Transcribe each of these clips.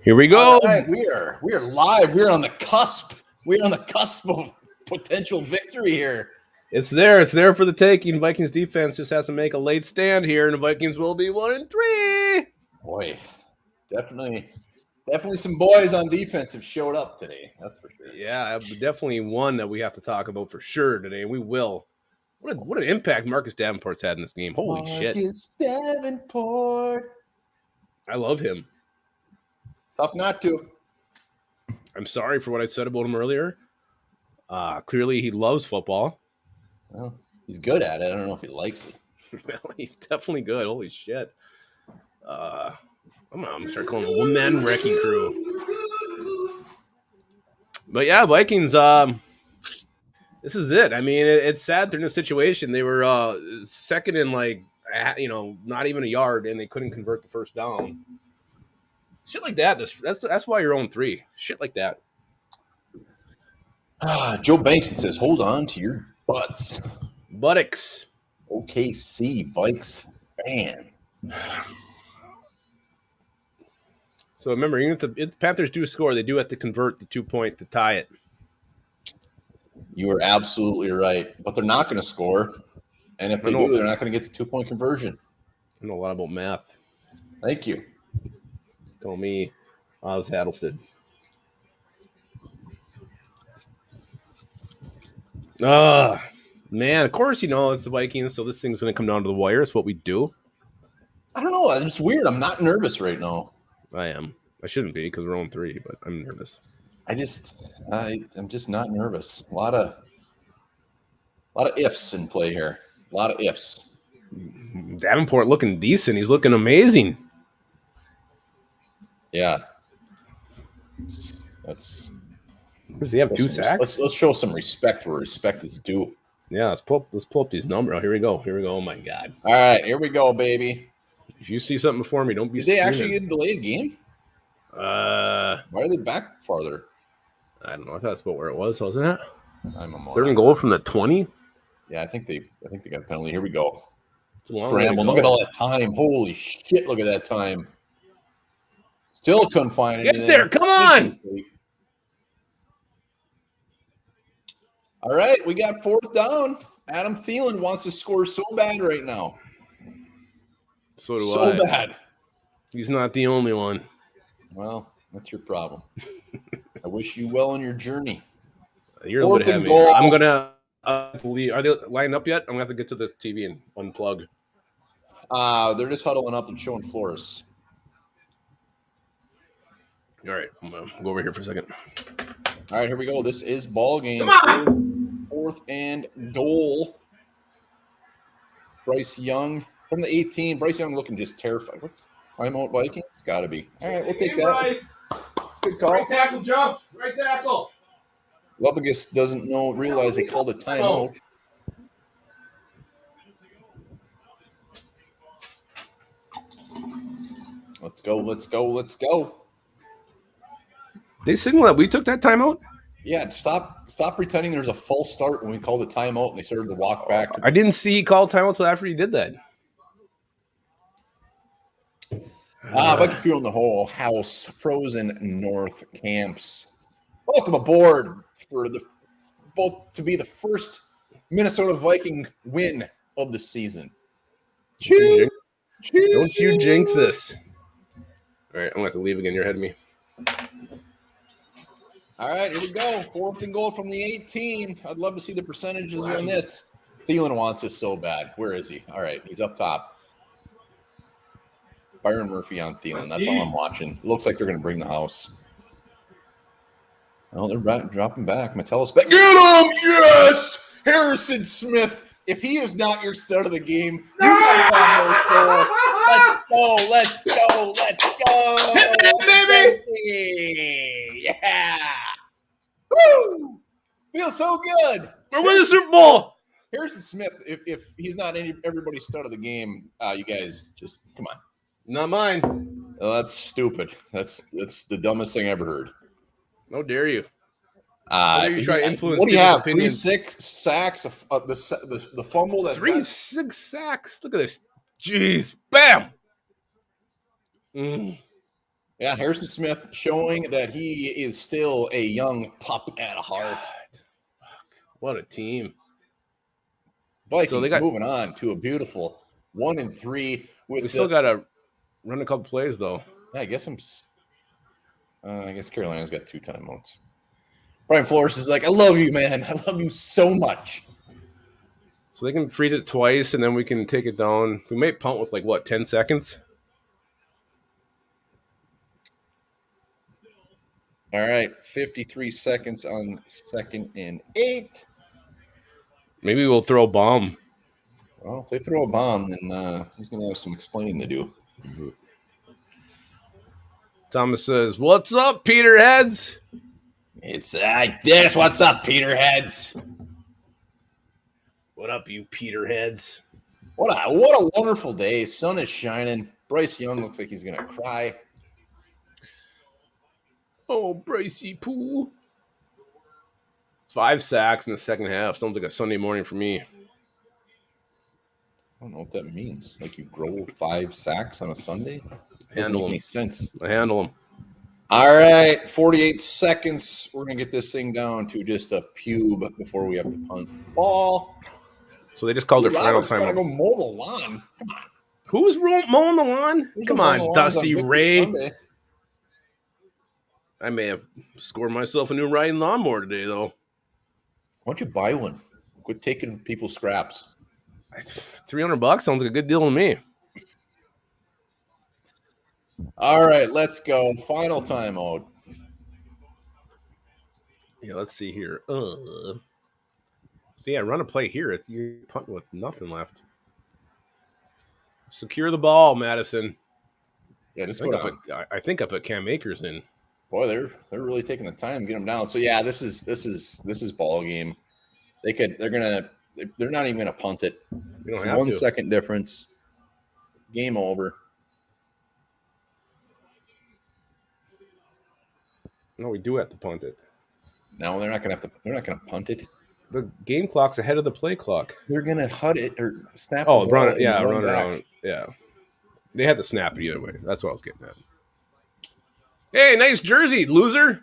Here we go. All right, we are live. We're on the cusp. We're on the cusp of potential victory here. It's there. It's there for the taking. Vikings defense just has to make a late stand here, and the Vikings will be 1-3. Boy, definitely some boys on defense have showed up today. That's for sure. Yeah, definitely one that we have to talk about for sure today. We will. What an impact Marcus Davenport's had in this game. Holy shit. Marcus Davenport. I love him. Tough not to. I'm sorry for what I said about him earlier. Clearly, he loves football. Well, he's good at it. I don't know if he likes it. Well, he's definitely good. Holy shit. I'm going to start calling him a one-man wrecking crew. But yeah, Vikings, this is it. I mean, it's sad they're in a situation. They were second in not even a yard, and they couldn't convert the first down. Shit like that. That's why you're 0-3. Shit like that. Joe Bankson says, hold on to your butts. Buttocks. OKC Vikes fan. So remember, even if the Panthers do score, they do have to convert the 2-point to tie it. You are absolutely right. But they're not going to score. And if they do, they're not going to get the 2-point conversion. I know a lot about math. Thank you. Tell me, Oz Hattlestead. Man, of course, it's the Vikings, so this thing's going to come down to the wire. It's what we do. I don't know. It's weird. I'm not nervous right now. I am. I shouldn't be because we're 0-3, but I'm nervous. I'm just not nervous. A lot of ifs in play here. A lot of ifs. Davenport looking decent. He's looking amazing. Yeah. Does he have 2 sacks? Let's show some respect where respect is due. Yeah, let's pull up these numbers. Oh, here we go. Oh my God. All right, here we go, baby. If you see something before me, don't be. Did they actually get a delayed game? Why are they back farther? I don't know. I thought that's about where it was, wasn't it? I'm a third and goal from the 20. Yeah, I think they got a penalty. Here we go. Scramble. Look at all that time. Holy shit! Look at that time. Still couldn't find it. Get there! Come on! All right, we got 4th down. Adam Thelen wants to score so bad right now. So do I. So bad. He's not the only one. Well, that's your problem. I wish you well on your journey. You're a little bit heavy. I'm gonna believe. Are they lined up yet? I'm gonna have to get to the TV and unplug. They're just huddling up and showing Flores. All right, I'm gonna go over here for a second. All right, here we go. This is ball game. Come on! 4th and goal. Bryce Young from the 18. Bryce Young looking just terrified. What's timeout Vikings? Got to be. All right, we'll take that. Bryce. Good call. Right tackle jump. Right tackle. Lubagus doesn't realize they called a timeout. Let's go. They signal that we took that timeout? Yeah, stop pretending there's a false start when we called the timeout and they started to walk back. I didn't see he called timeout until after he did that. But if you're in the whole house, Frozen North Camps. Welcome aboard for to be the first Minnesota Viking win of the season. Don't you jinx this. All right, I'm going to have to leave again. You're ahead of me. All right, here we go. 4th and goal from the 18. I'd love to see the percentages on this. Thelen wants this so bad. Where is he? All right, he's up top. Byron Murphy on Thelen. That's all I'm watching. Looks like they're going to bring the house. Oh, they're dropping back. Metellus back. Get him! Yes! Harrison Smith. If he is not your stud of the game, you guys have no soul. Let's go. Baby! Yeah! Woo! Feels so good. We're winning the Super Bowl. Harrison Smith, if he's not everybody's stud of the game, you guys just come on. Not mine. Oh, that's stupid. That's the dumbest thing I ever heard. How dare you? You try to influence. What do you have? 3 sacks. The fumble. 3 6 sacks. Look at this. Jeez. Bam. Yeah, Harrison Smith showing that he is still a young pup at heart. What a team. Vikings moving on to a beautiful 1-3. We still got to run a couple plays, though. Yeah, I guess Carolina's got 2 timeouts. Brian Flores is like, I love you, man. I love you so much. So they can freeze it twice, and then we can take it down. We may punt with, 10 seconds? All right, 53 seconds on 2nd and 8. Maybe we'll throw a bomb. Well, if they throw a bomb, then he's going to have some explaining to do. Mm-hmm. Thomas says, "What's up, Peterheads?" It's like this. What's up, Peterheads? What up, you Peterheads? What a wonderful day. Sun is shining. Bryce Young looks like he's going to cry. Oh, Bracey Poo. 5 sacks in the second half. Sounds like a Sunday morning for me. I don't know what that means. Like you grow 5 sacks on a Sunday? Doesn't make any sense. I handle them. All right, 48 seconds. We're going to get this thing down to just a pube before we have to punt the ball. So they just called their final time. Go mow the lawn. Come on. Who's mowing the lawn? Come on, Dusty Ray. I may have scored myself a new riding lawnmower today, though. Why don't you buy one? Quit taking people's scraps. $300 sounds like a good deal to me. All right, let's go. Final timeout. Yeah, let's see here. So yeah, run a play here. You're punting with nothing left. Secure the ball, Madison. Yeah, just I think I put Cam Akers in. Boy, they're really taking the time to get them down. So yeah, this is ball game. They're not even gonna punt it. It's a 1 second difference. Game over. No, we do have to punt it. No, they're not gonna punt it. The game clock's ahead of the play clock. They're gonna hut it or snap. Run around. Yeah, they had to snap it either way. That's what I was getting at. Hey, nice jersey, loser.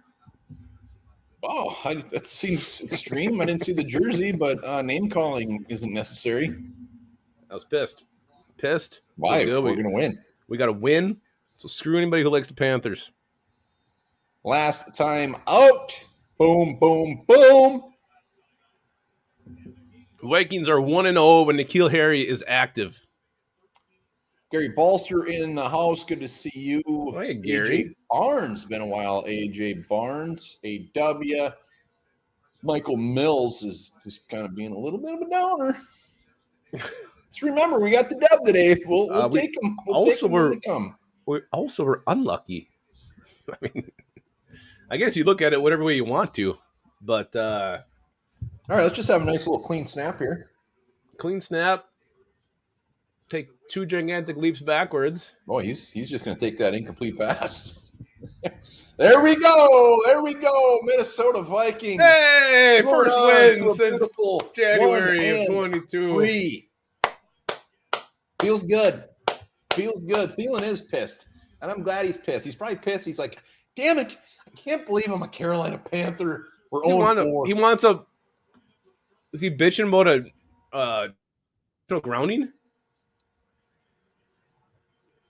Oh, that seems extreme. I didn't see the jersey, but name calling isn't necessary. I was pissed. Why? We're going to win. We got to win. So screw anybody who likes the Panthers. Last time out. Boom, boom, boom. Vikings are 1-0 when N'Keal Harry is active. Gary Balster in the house. Good to see you. Hey, Gary. AJ Barnes. Been a while. AJ Barnes. AW. Michael Mills is just kind of being a little bit of a downer. Just remember, we got the dub today. We'll take them. We also were unlucky. I mean, I guess you look at it whatever way you want to. But, all right, let's just have a nice little clean snap here. Clean snap. Take 2 gigantic leaps backwards. Boy, he's just going to take that incomplete pass. There we go. Minnesota Vikings. Hey, first win since January of 22. Feels good. Thelen is pissed, and I'm glad he's pissed. He's probably pissed. He's like, damn it, I can't believe I'm a Carolina Panther. We're 0-4. He wants a – is he bitching about a grounding?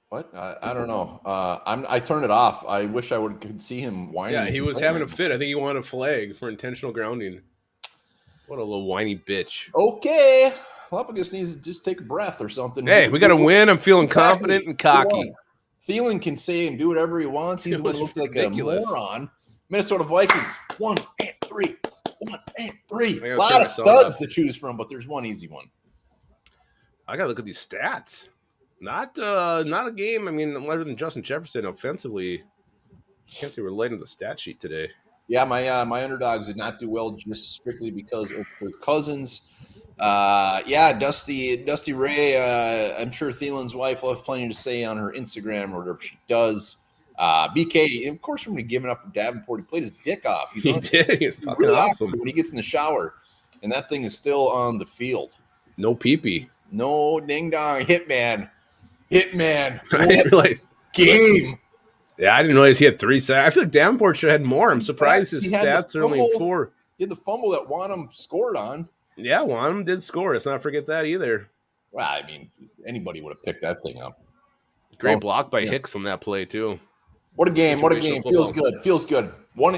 What? I don't know. I turned it off. I wish I could see him whining. Yeah, he was having a fit. I think he wanted a flag for intentional grounding. What a little whiny bitch. Okay. Galapagos needs to just take a breath or something. Hey, we got to win. I'm feeling confident and cocky. Thelen can say and do whatever he wants. He's the one who looks ridiculous. Like a moron. Minnesota Vikings, 1-3. 1-3. A lot of studs to choose from, but there's one easy one. I got to look at these stats. Not a game. I mean, other than Justin Jefferson offensively, I can't say we're lighting the stat sheet today. Yeah, my underdogs did not do well just strictly because of Kirk Cousins. Dusty Ray. I'm sure Thielen's wife will have plenty to say on her Instagram or whatever she does. BK, of course, when we giving up for Davenport, he played his dick off. He did. He's fucking really awesome when he gets in the shower, and that thing is still on the field. No pee-pee. No ding dong. Hitman. I didn't realize. Game. Yeah, I didn't realize he had 3 sacks. I feel like Davenport should have had more. I'm surprised Sacks, his he had the stats are only fumble. 4. He had the fumble that Wanham scored on. Yeah, Wanham did score. Let's not forget that either. Well, I mean, anybody would have picked that thing up. Great block by Hicks on that play, too. What a game. What a Situational game. football. Feels good. Feels good.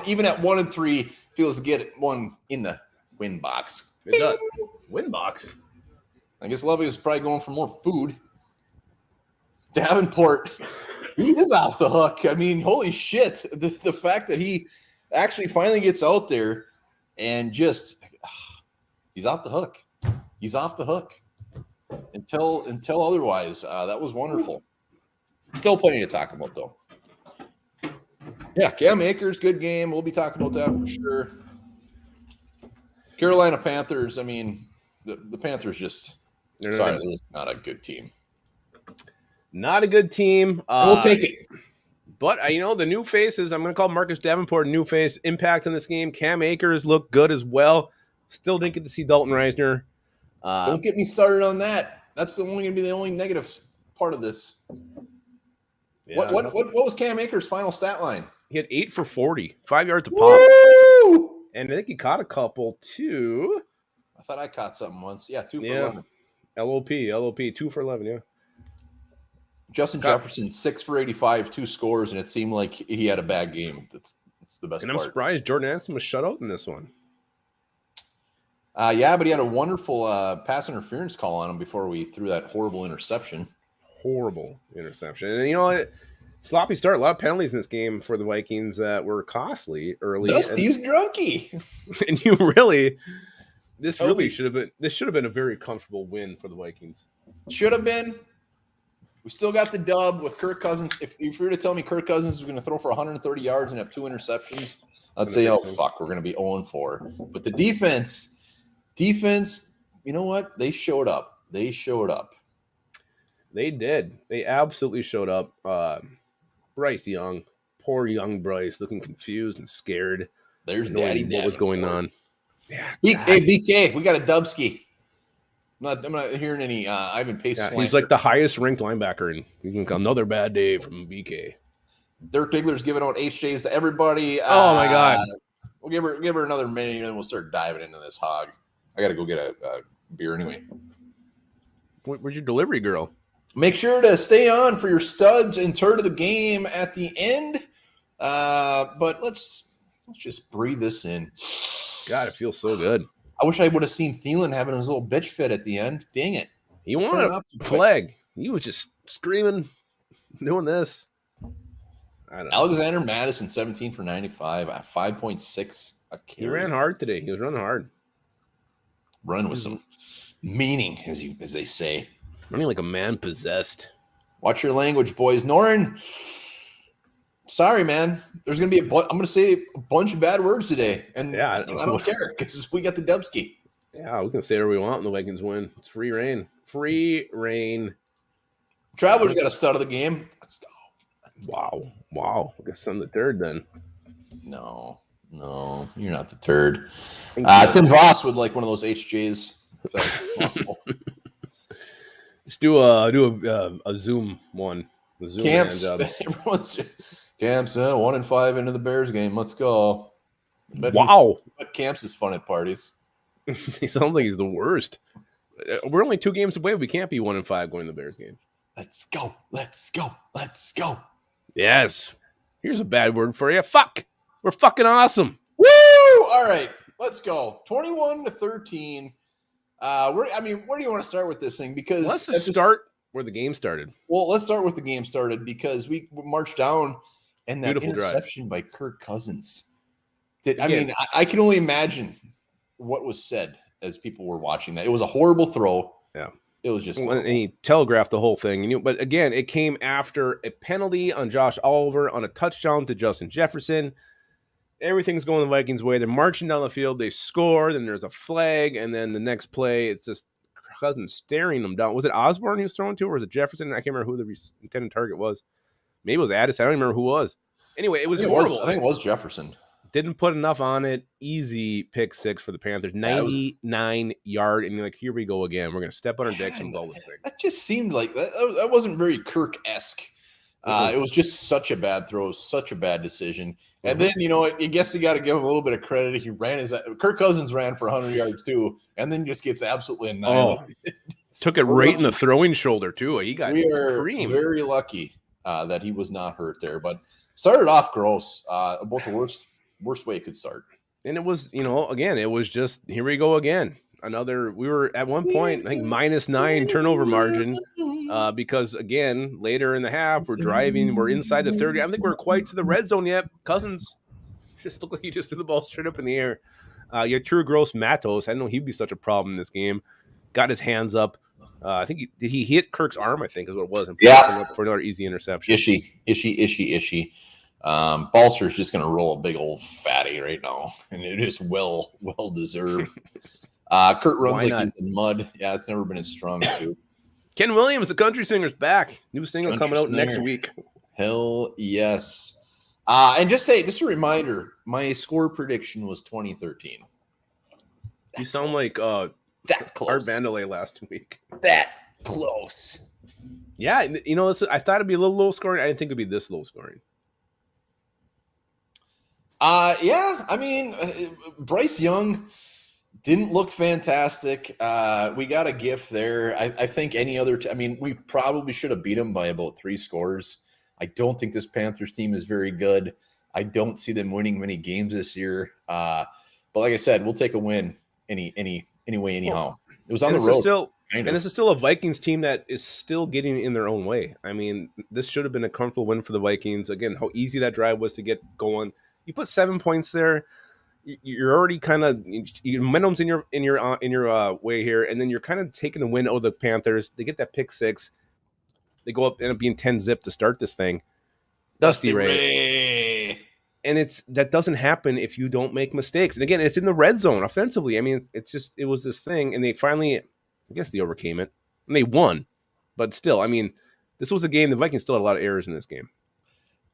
Even at 1-3, feels good. One in the win box. It does. Win box. I guess Lovey is probably going for more food. Davenport, he is off the hook. I mean, holy shit. The fact that he actually finally gets out there and just he's off the hook. He's off the hook. Until otherwise. That was wonderful. Still plenty to talk about, though. Yeah, Cam Akers, good game. We'll be talking about that for sure. Carolina Panthers, I mean, the Panthers just they're just not a good team. Not a good team. We'll take it. But, the new faces, I'm going to call Marcus Davenport a new face. Impact in this game. Cam Akers looked good as well. Still didn't get to see Dalton Reisner. Don't get me started on that. That's only going to be the only negative part of this. Yeah, what was Cam Akers' final stat line? He had 8 for 40, 5 yards a pop. Woo! And I think he caught a couple, too. I thought I caught something once. Yeah, 2 for 11. LOP, 2 for 11, yeah. Justin Jefferson, 6 for 85, 2 scores, and it seemed like he had a bad game. That's the best part. And I'm surprised Jordan Anderson was shut out in this one. Yeah, but he had a wonderful pass interference call on him before we threw that horrible interception. And sloppy start. A lot of penalties in this game for the Vikings that were costly early. Dusty's drunky. And this should have been a very comfortable win for the Vikings. Should have been. We still got the dub with Kirk Cousins. If you were to tell me Kirk Cousins is going to throw for 130 yards and have 2 interceptions, I'd say, oh, fuck, we're going to be 0-4. But the defense, you know what? They showed up. They did. They absolutely showed up. Bryce Young, poor young Bryce, looking confused and scared. There's no idea what was going on. Yeah, hey, BK, we got a Dubsky. I'm not hearing any Ivan Pace. Yeah, he's like the highest ranked linebacker, and you can call another bad day from BK. Dirk Diggler's giving out HJs to everybody. Oh my god! We'll give her another minute, and then we'll start diving into this hog. I got to go get a beer anyway. Where's your delivery girl? Make sure to stay on for your studs and turd of the game at the end. But let's just breathe this in. God, it feels so good. I wish I would have seen Thelen having his little bitch fit at the end. Dang it. He wanted a flag. He was just screaming, doing this. I don't know. Alexander Madison, 17 for 95, 5.6 a carry. He ran hard today. He was running hard. Run with some meaning, as they say. Running like a man possessed. Watch your language, boys. Norin, sorry, man. There's going to be I'm going to say a bunch of bad words today. And yeah, I don't care because we got the Dubsky. Yeah, we can say whatever we want when the Vikings win. It's free reign. Free reign. Traveler's got a stud of the game. Let's go. Wow. I guess I'm the third then. No, you're not the third. Tim Voss would like one of those HJs if that's possible. Let's do a Zoom one. Zoom Camps. Camps 1-5 into the Bears game. Let's go. But Camps is fun at parties. He sounds like he's the worst. We're only 2 games away. We can't be 1-5 going to the Bears game. Let's go. Yes. Here's a bad word for you. Fuck. We're fucking awesome. Woo! All right. Let's go. 21-13. Where do you want to start with this thing? Because let's just start where the game started. Well, let's start with the game started because we marched down and that beautiful interception drive by Kirk Cousins. I can only imagine what was said as people were watching that. It was a horrible throw. Yeah. It was just and he telegraphed the whole thing. But again, it came after a penalty on Josh Oliver on a touchdown to Justin Jefferson. Everything's going the Vikings' way. They're marching down the field. They score. Then there's a flag. And then the next play, it's just Cousins staring them down. Was it Osborne he was throwing to, or was it Jefferson? I can't remember who the intended target was. Maybe it was Addis. I don't remember who it was. Anyway, it was horrible. I think it was Jefferson. Didn't put enough on it. Easy pick 6 for the Panthers. 99-yard. And you're like, here we go again. We're going to step on our dicks and blow this thing. That just seemed like that wasn't very Kirk-esque. It was just such a bad throw, such a bad decision. And then, I guess you got to give him a little bit of credit. Kirk Cousins ran for 100 yards too, and then just gets absolutely annihilated. Took it right in the throwing shoulder too. He got creamed. Very lucky that he was not hurt there, but started off gross. About the worst way it could start. And it was, again, it was just, here we go again. We were at one point, I think, -9 turnover margin because, again, later in the half, we're driving, we're inside the 30. I don't think we're quite to the red zone yet. Cousins just looked like he just threw the ball straight up in the air. Your true gross Matos, I didn't know he'd be such a problem in this game. Got his hands up. I think did he hit Kirk's arm, I think is what it was. And up for another easy interception. Ishy. Balser's just going to roll a big old fatty right now, and it is well deserved. Kurt runs like he's in mud. Yeah, it's never been his strong suit. Ken Williams, the country singer's back. New single coming out next week. Hell yes. And just a reminder, my score prediction was 2013. You sound like that close. Art Vandelay last week. That close. Yeah, I thought it'd be a little low scoring. I didn't think it'd be this low scoring. Yeah, I mean, Bryce Young didn't look fantastic. We got a gift there. I think any other we probably should have beat him by about 3 scores. I don't think this Panthers team is very good. I don't see them winning many games this year. But like I said, we'll take a win anyway, anyhow. It was on the road. And this is still a Vikings team that is still getting in their own way. I mean, this should have been a comfortable win for the Vikings. Again, how easy that drive was to get going. You put 7 points there. You're already kind of momentum's in your way here, and then you're kind of taking the win over the Panthers. They get that pick 6. They go up, end up being 10-zip to start this thing. Dusty Ray. And that doesn't happen if you don't make mistakes. And again, it's in the red zone offensively. I mean, it was this thing, and they finally, I guess they overcame it, and they won. But still, I mean, this was a game. The Vikings still had a lot of errors in this game.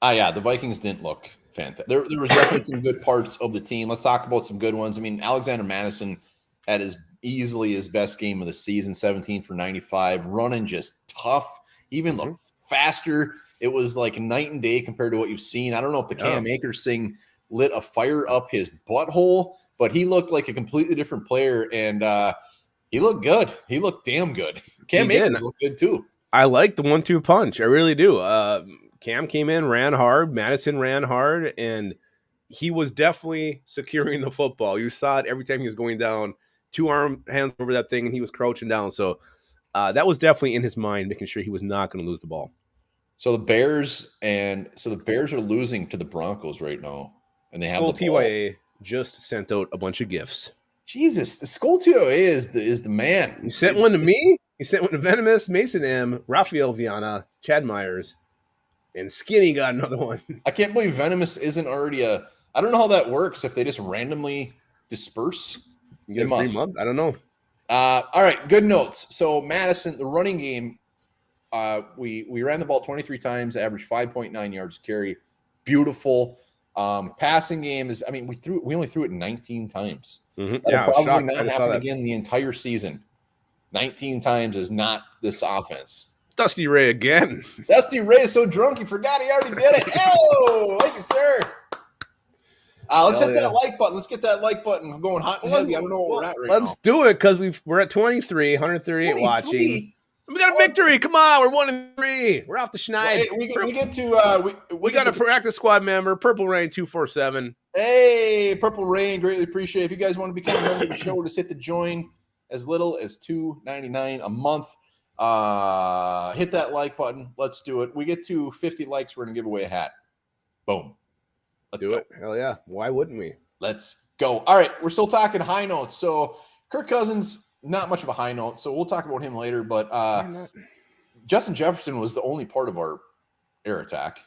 Yeah, the Vikings didn't look fantastic. There was definitely some good parts of the team. Let's talk about some good ones. I mean, Alexander Madison had easily his best game of the season, 17 for 95, running just tough, even looked faster. It was like night and day compared to what you've seen. I don't know if the Cam Akers thing lit a fire up his butthole, but he looked like a completely different player, and he looked good. He looked damn good. Cam Akers looked good too. I like the 1-2 punch. I really do. Cam came in, ran hard. Madison ran hard, and he was definitely securing the football. You saw it every time he was going down, 2 hands over that thing, and he was crouching down. So that was definitely in his mind, making sure he was not going to lose the ball. So the Bears are losing to the Broncos right now, and they have Skull the ball. TYA just sent out a bunch of gifts. Jesus, the Skull TYA is the man. You sent one to me. You sent one to Venomous, Mason M, Rafael Viana, Chad Myers. And Skinny got another one. I can't believe Venomous isn't already I don't know how that works. If they just randomly disperse, you get a free month. I don't know. All right, good notes. So Madison, the running game, we ran the ball 23 times, averaged 5.9 yards a carry. Beautiful. Passing game is, we only threw it 19 times. Mm-hmm. That'll probably not happen again the entire season. 19 times is not this offense. Dusty Ray again. Dusty Ray is so drunk he forgot he already did it. Oh, thank you, sir. Let's hit that like button. Let's get that like button going hot and heavy. I don't know what we're at right now. Let's do it because we're at 23, 138 watching. We got a victory. Come on, we're 1-3. We're off the schneid. We got a practice squad member, Purple Rain 247. Hey, Purple Rain, greatly appreciate it. If you guys want to become a member of the show, just hit the join as little as $2.99 a month. Hit that like button. Let's do it. We get to 50 likes, we're gonna give away a hat. Boom. Let's do it. Hell yeah. Why wouldn't we? Let's go. All right, we're still talking high notes. So Kirk Cousins, not much of a high note, so we'll talk about him later. But Justin Jefferson was the only part of our air attack.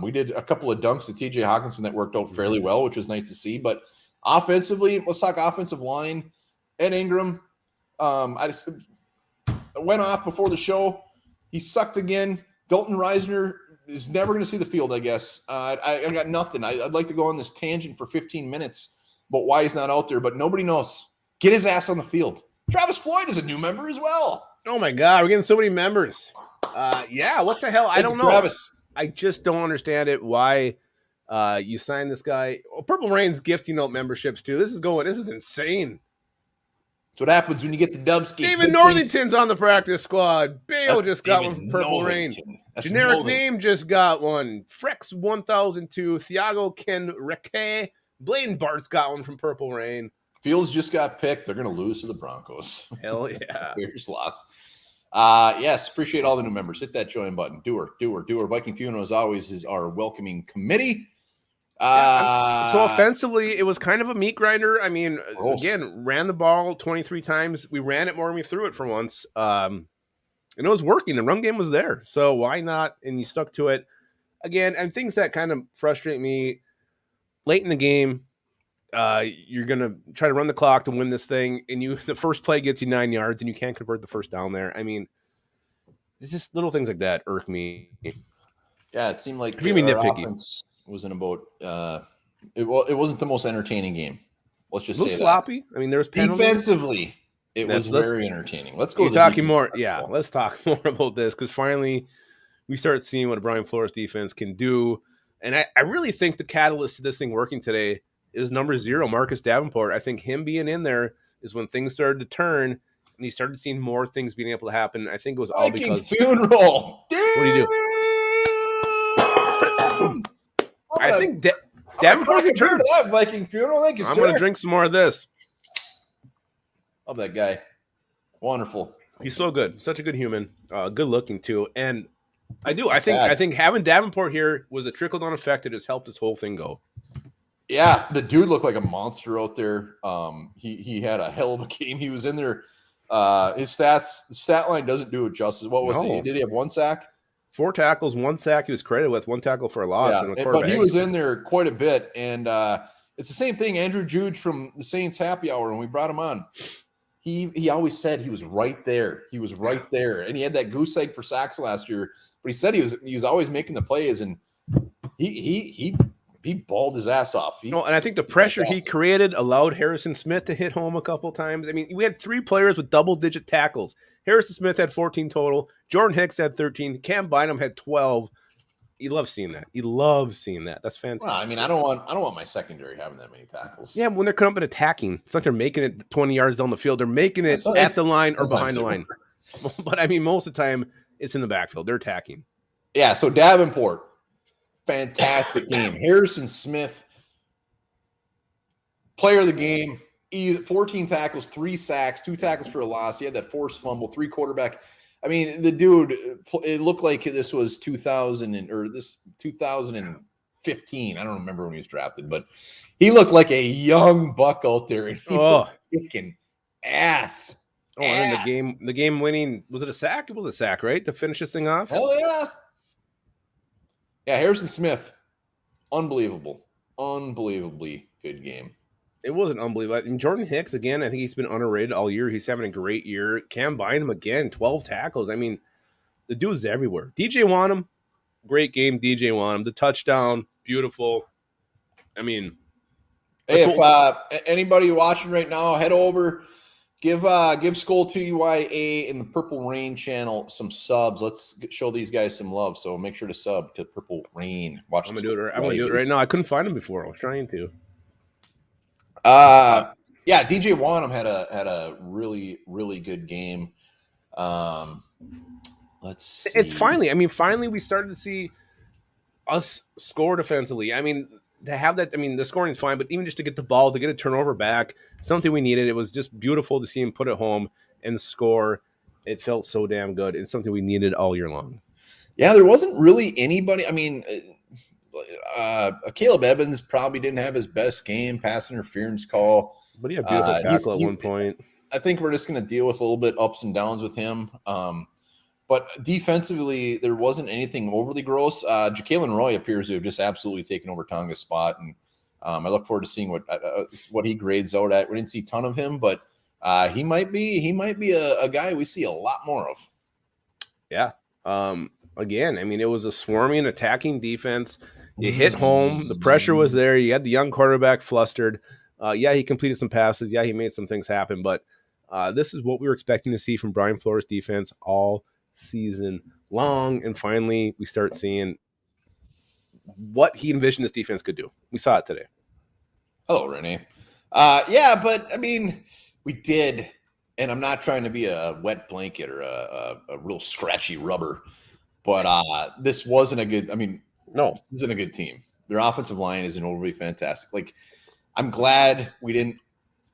We did a couple of dunks to TJ Hawkinson that worked out fairly well, which was nice to see. But offensively, let's talk offensive line. Ed Ingram, I went off before the show. He sucked again. Dalton Reisner is never going to see the field, I guess. I got nothing. I'd like to go on this tangent for 15 minutes about why he's not out there, but nobody knows. Get his ass on the field. Travis Floyd is a new member as well. Oh, my God. We're getting so many members. Yeah, what the hell? I don't know. Travis. I just don't understand it. Why you signed this guy? Oh, Purple Rain's gifting out memberships too. This is insane. That's what happens when you get the Dubski. David Northington's on the practice squad. Bale That's just got David one from Purple Rain. Northington. That's Generic Northington. name just got one. Frex 1002. Thiago Kenreke. Blaine Bart's got one from Purple Rain. Fields just got picked. They're going to lose to the Broncos. Hell yeah. Bears lost. Yes, appreciate all the new members. Hit that join button. Doer. Viking Funeral, as always, is our welcoming committee. So offensively, it was kind of a meat grinder. I mean, gross. Again, ran the ball 23 times. We ran it more than we threw it for once. And it was working. The run game was there. So why not? And you stuck to it. Again, and things that kind of frustrate me late in the game, you're going to try to run the clock to win this thing, and the first play gets you 9 yards, and you can't convert the first down there. I mean, it's just little things like that irk me. Yeah, it seemed like our offense wasn't about it wasn't the most entertaining game. Let's just say that. Sloppy. I mean, there was penalties. Defensively, it was very entertaining. Let's go to the talking more. Yeah, let's talk more about this, because finally we start seeing what a Brian Flores defense can do. And I really think the catalyst to this thing working today is number 0, Marcus Davenport. I think him being in there is when things started to turn, and he started seeing more things being able to happen. I think it was all because Funeral. What do you do? I think Davenport can turn to that Viking Funeral. Thank you, I'm sir. going to drink some more of this. Love that guy. Wonderful. He's so good. Such a good human. Good looking too. And I think having Davenport here was a trickle-down effect that has helped this whole thing go. Yeah, the dude looked like a monster out there. He had a hell of a game. He was in there. His stat line doesn't do it justice. What was it? Did he have 1 sack? 4 tackles, 1 sack. He was credited with 1 tackle for a loss. Yeah, but he was in there quite a bit. And it's the same thing. Andrew Juge from the Saints Happy Hour, when we brought him on, he always said he was right there. He was right there. And he had that goose egg for sacks last year. But he said he was always making the plays, and he balled his ass off. And I think the pressure he created allowed Harrison Smith to hit home a couple times. I mean, we had 3 players with double-digit tackles. Harrison Smith had 14 total. Jordan Hicks had 13. Cam Bynum had 12. He loves seeing that. That's fantastic. Well, I mean, I don't want my secondary having that many tackles. Yeah, when they're coming up and attacking, it's like they're making it 20 yards down the field. They're making it at the line or behind the line. But I mean, most of the time, it's in the backfield. They're attacking. Yeah. So Davenport, fantastic game. Harrison Smith, player of the game. 14 tackles, 3 sacks, 2 tackles for a loss. He had that forced fumble, 3 quarterback. I mean, the dude, it looked like this was 2015. I don't remember when he was drafted, but he looked like a young buck out there, and he was kicking ass. And the game winning, was it a sack? It was a sack, right? To finish this thing off? Hell yeah. Yeah, Harrison Smith, unbelievably good game. It wasn't unbelievable. I mean, Jordan Hicks, again, I think he's been underrated all year. He's having a great year. Cam Bynum, again, 12 tackles. I mean, the dude's everywhere. DJ Wanham, great game. DJ Wanham, the touchdown, beautiful. I mean, hey, if anybody watching right now, head over, give Skull TYA and the Purple Rain channel some subs. Let's show these guys some love. So make sure to sub to Purple Rain. I'm gonna do it right now. I couldn't find him before. I was trying to. Yeah, DJ Wanham had a really, really good game. Let's see. It's finally we started to see us score defensively. I mean, to have that, I mean, the scoring is fine, but even just to get the ball, to get a turnover back, something we needed. It was just beautiful to see him put it home and score. It felt so damn good. It's something we needed all year long. Yeah, there wasn't really anybody. I mean, Caleb Evans probably didn't have his best game, pass interference call. But he had a beautiful tackle at one point. I think we're just going to deal with a little bit ups and downs with him. But defensively, there wasn't anything overly gross. Ja'Kalen Roy appears to have just absolutely taken over Tonga's spot, and I look forward to seeing what he grades out at. We didn't see a ton of him, but he might be a guy we see a lot more of. Yeah. Again, I mean, it was a swarming, attacking defense. You hit home. The pressure was there. You had the young quarterback flustered. Yeah, he completed some passes. Yeah, he made some things happen. But this is what we were expecting to see from Brian Flores' defense all season long. And finally, we start seeing what he envisioned this defense could do. We saw it today. Hello, Renee. Yeah, but I mean, we did, and I'm not trying to be a wet blanket or a real scratchy rubber, but this wasn't a good. I mean, No, this isn't a good team. Their offensive line isn't overly fantastic. Like, I'm glad we didn't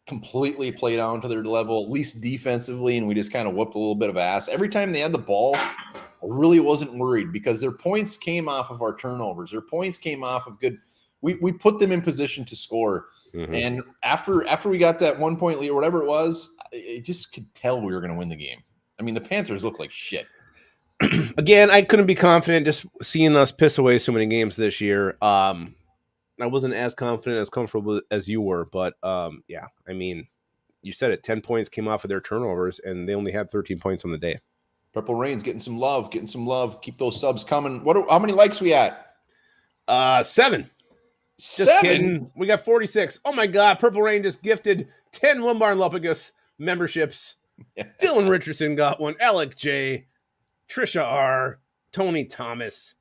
completely play down to their level, at least defensively, and we just kind of whooped a little bit of ass. Every time they had the ball, I really wasn't worried because their points came off of our turnovers. Their points came off of good. We put them in position to score. Mm-hmm. And after we got that 1 point lead or whatever it was, it just could tell we were going to win the game. I mean, the Panthers look like shit. Again, I couldn't be confident just seeing us piss away so many games this year. I wasn't as confident, as comfortable as you were, but yeah, I mean, you said it. 10 points came off of their turnovers, and they only had 13 points on the day. Purple Rain's getting some love. Keep those subs coming. How many likes we at? 7. Just 7? kidding. We got 46. Oh my God! Purple Rain just gifted 10 Lombard and Lupagus memberships. Dylan Richardson got one. Alec J, Trisha R, Tony Thomas,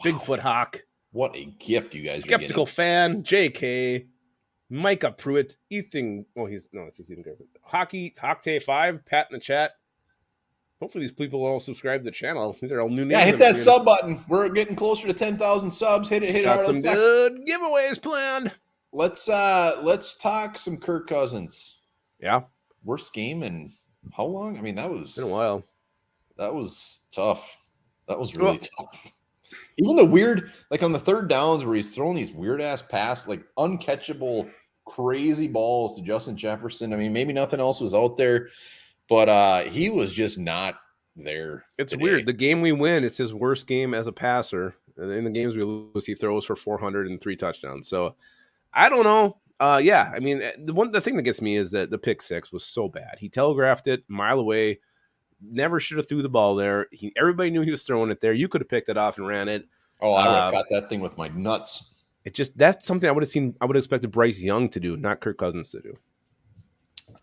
Bigfoot Hawk. What a gift you guys! Skeptical Fan, J.K., Micah Pruitt, Ethan. Oh, it's Ethan Griffin. Hockey 5, Pat in the chat. Hopefully these people all subscribe to the channel. These are all new names. Yeah, hit that sub button. We're getting closer to 10,000 subs. Hit it Got hard. some good giveaways planned. Let's talk some Kirk Cousins. Yeah. Worst game in how long? I mean, that was been a while. That was tough. That was really tough. Even the weird, like on the third downs where he's throwing these weird ass pass, like uncatchable, crazy balls to Justin Jefferson. I mean, maybe nothing else was out there. But he was just not there. It's weird. The game we win, it's his worst game as a passer. In the games we lose, he throws for 403 touchdowns. So I don't know. Yeah, I mean, the thing that gets me is that the pick six was so bad. He telegraphed it a mile away. Never should have threw the ball there. Everybody knew he was throwing it there. You could have picked it off and ran it. Oh, I would have got that thing with my nuts. That's something I would have expected Bryce Young to do, not Kirk Cousins to do.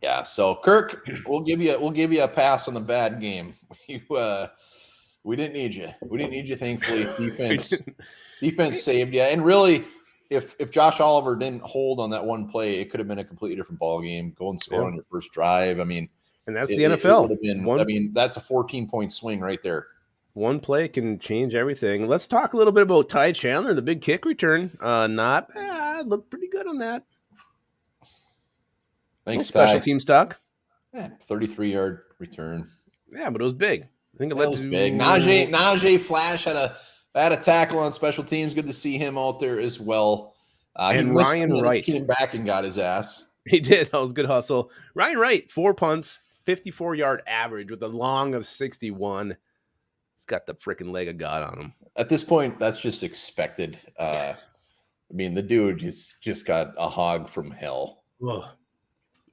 Yeah, so Kirk, we'll give you a pass on the bad game. We didn't need you. We didn't need you. Thankfully, defense saved you. And really, if Josh Oliver didn't hold on that one play, it could have been a completely different ball game. Go and score on your first drive. I mean, and that's the NFL. I mean, that's a 14-point swing right there. One play can change everything. Let's talk a little bit about Ty Chandler, the big kick return. Not bad. Looked pretty good on that. Thanks, special team stock. 33-yard return. Yeah, but it was big. I think it was big. Najee Flash had a tackle on special teams. Good to see him out there as well. And Ryan Wright came back and got his ass. He did. That was good hustle. Ryan Wright, 4 punts, 54-yard average with a long of 61. He's got the freaking leg of God on him. At this point, that's just expected. I mean, the dude just got a hog from hell. Ugh.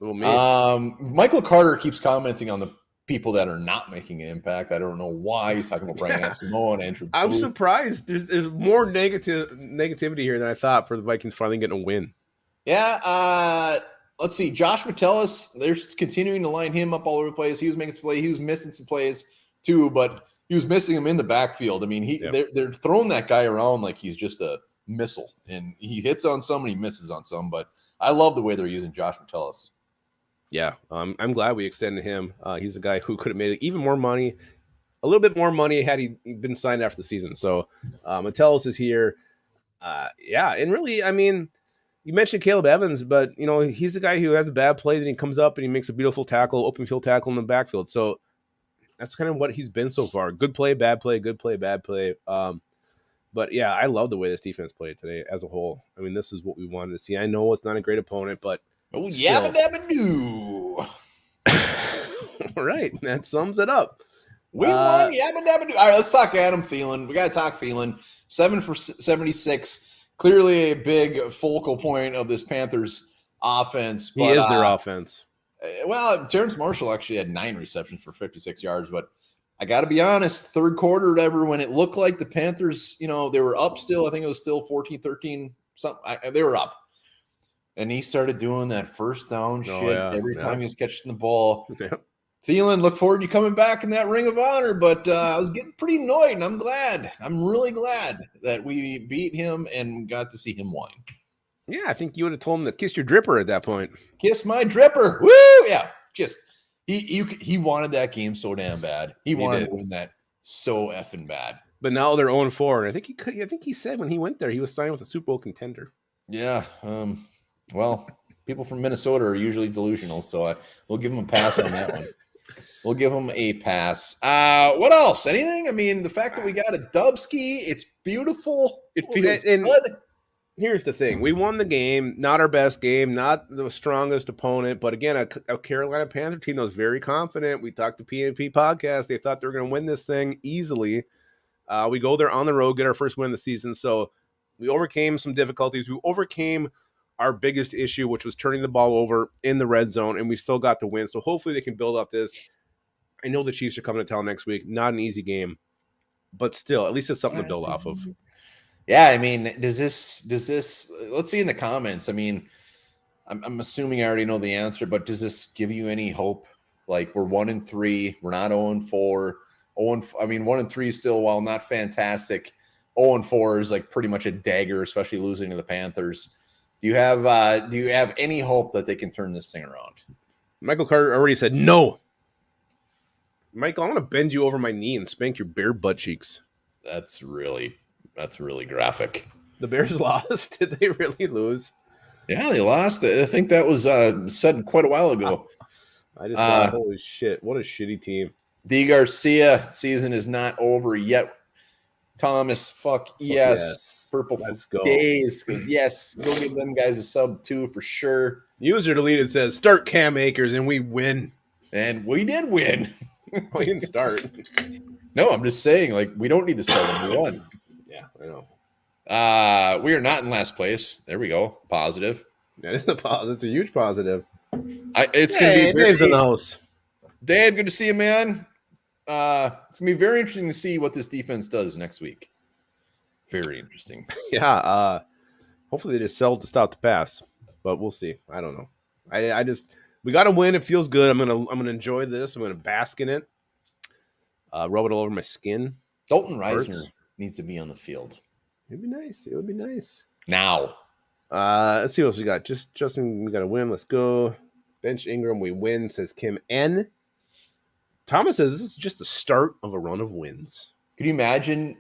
Michael Carter keeps commenting on the people that are not making an impact. I don't know why he's talking about Brian Asamoah and Andrew Booth. I'm surprised. There's more negativity here than I thought for the Vikings finally getting a win. Yeah. Let's see. Josh Metellus, they're continuing to line him up all over the place. He was making some plays. He was missing some plays too, but he was missing them in the backfield. I mean, they're throwing that guy around like he's just a missile, and he hits on some and he misses on some. But I love the way they're using Josh Metellus. Yeah, I'm glad we extended him. He's a guy who could have made even more money, a little bit more money had he been signed after the season. So Metellus is here. Yeah, and really, I mean, you mentioned Caleb Evans, but, you know, he's the guy who has a bad play, then he comes up and he makes a beautiful tackle, open field tackle in the backfield. So that's kind of what he's been so far. Good play, bad play, good play, bad play. But, yeah, I love the way this defense played today as a whole. I mean, this is what we wanted to see. I know it's not a great opponent, but oh, yabba dabba doo. All right, that sums it up. We won, yabba dabba doo. All right, let's talk Adam Thelen. We got to talk Thelen. 7 for 76. Clearly a big focal point of this Panthers offense. But, he is their offense. Well, Terrence Marshall actually had 9 receptions for 56 yards, but I got to be honest, third quarter, whatever, when it looked like the Panthers, you know, they were up still. I think it was still 14-13, something. They were up. And he started doing that first down shit every time he was catching the ball. Thelen, look forward to you coming back in that Ring of Honor, but I was getting pretty annoyed, and I'm glad. I'm really glad that we beat him and got to see him whine. Yeah, I think you would have told him to kiss your dripper at that point. Kiss my dripper. Woo! Yeah, just he wanted that game so damn bad. He wanted to win that so effing bad. But now they're 0-4. I think he said when he went there he was signed with a Super Bowl contender. Yeah. Well, people from Minnesota are usually delusional, so we'll give them a pass on that one. We'll give them a pass. What else? Anything? I mean, the fact that we got a Dubski, it's beautiful. It feels good. Here's the thing. We won the game, not our best game, not the strongest opponent, but again, a Carolina Panther team that was very confident. We talked to PNP podcast. They thought they were going to win this thing easily. We go there on the road, get our first win of the season. So we overcame some difficulties. We overcame our biggest issue, which was turning the ball over in the red zone, and we still got the win. So hopefully they can build off this. I know the Chiefs are coming to town next week. Not an easy game, but still, at least it's something to build off of. Yeah, I mean, does this? Let's see in the comments. I mean, I'm assuming I already know the answer, but does this give you any hope? Like, we're 1-3, we're not 0-4. 1-3 still, while not fantastic. 0-4 is like pretty much a dagger, especially losing to the Panthers. Do you have any hope that they can turn this thing around? Michael Carter already said no. Michael, I'm going to bend you over my knee and spank your bare butt cheeks. That's really graphic. The Bears lost. Did they really lose? Yeah, they lost. I think that was said quite a while ago. I just thought, holy shit, what a shitty team. D. Garcia season is not over yet. Thomas, fuck yes. Purple Let's go. Days. Yes, go give them guys a sub 2 for sure. User deleted says, start Cam Akers and we win. And we did win. We didn't start. No, I'm just saying, like, we don't need to start when we won. Yeah, I know. We are not in last place. There we go. Positive. That is that's a huge positive. It's going to be Dave's in the house. Dave, good to see you, man. It's going to be very interesting to see what this defense does next week. Very interesting. Yeah. Hopefully they just sell to stop the pass, but we'll see. I don't know. We got to win. It feels good. I'm gonna enjoy this. I'm gonna bask in it. Rub it all over my skin. Dalton Reisner needs to be on the field. It'd be nice. It would be nice. Now. Let's see what else we got. Justin, we got to win. Let's go. Bench Ingram, we win, says Kim N. Thomas says this is just the start of a run of wins. Can you imagine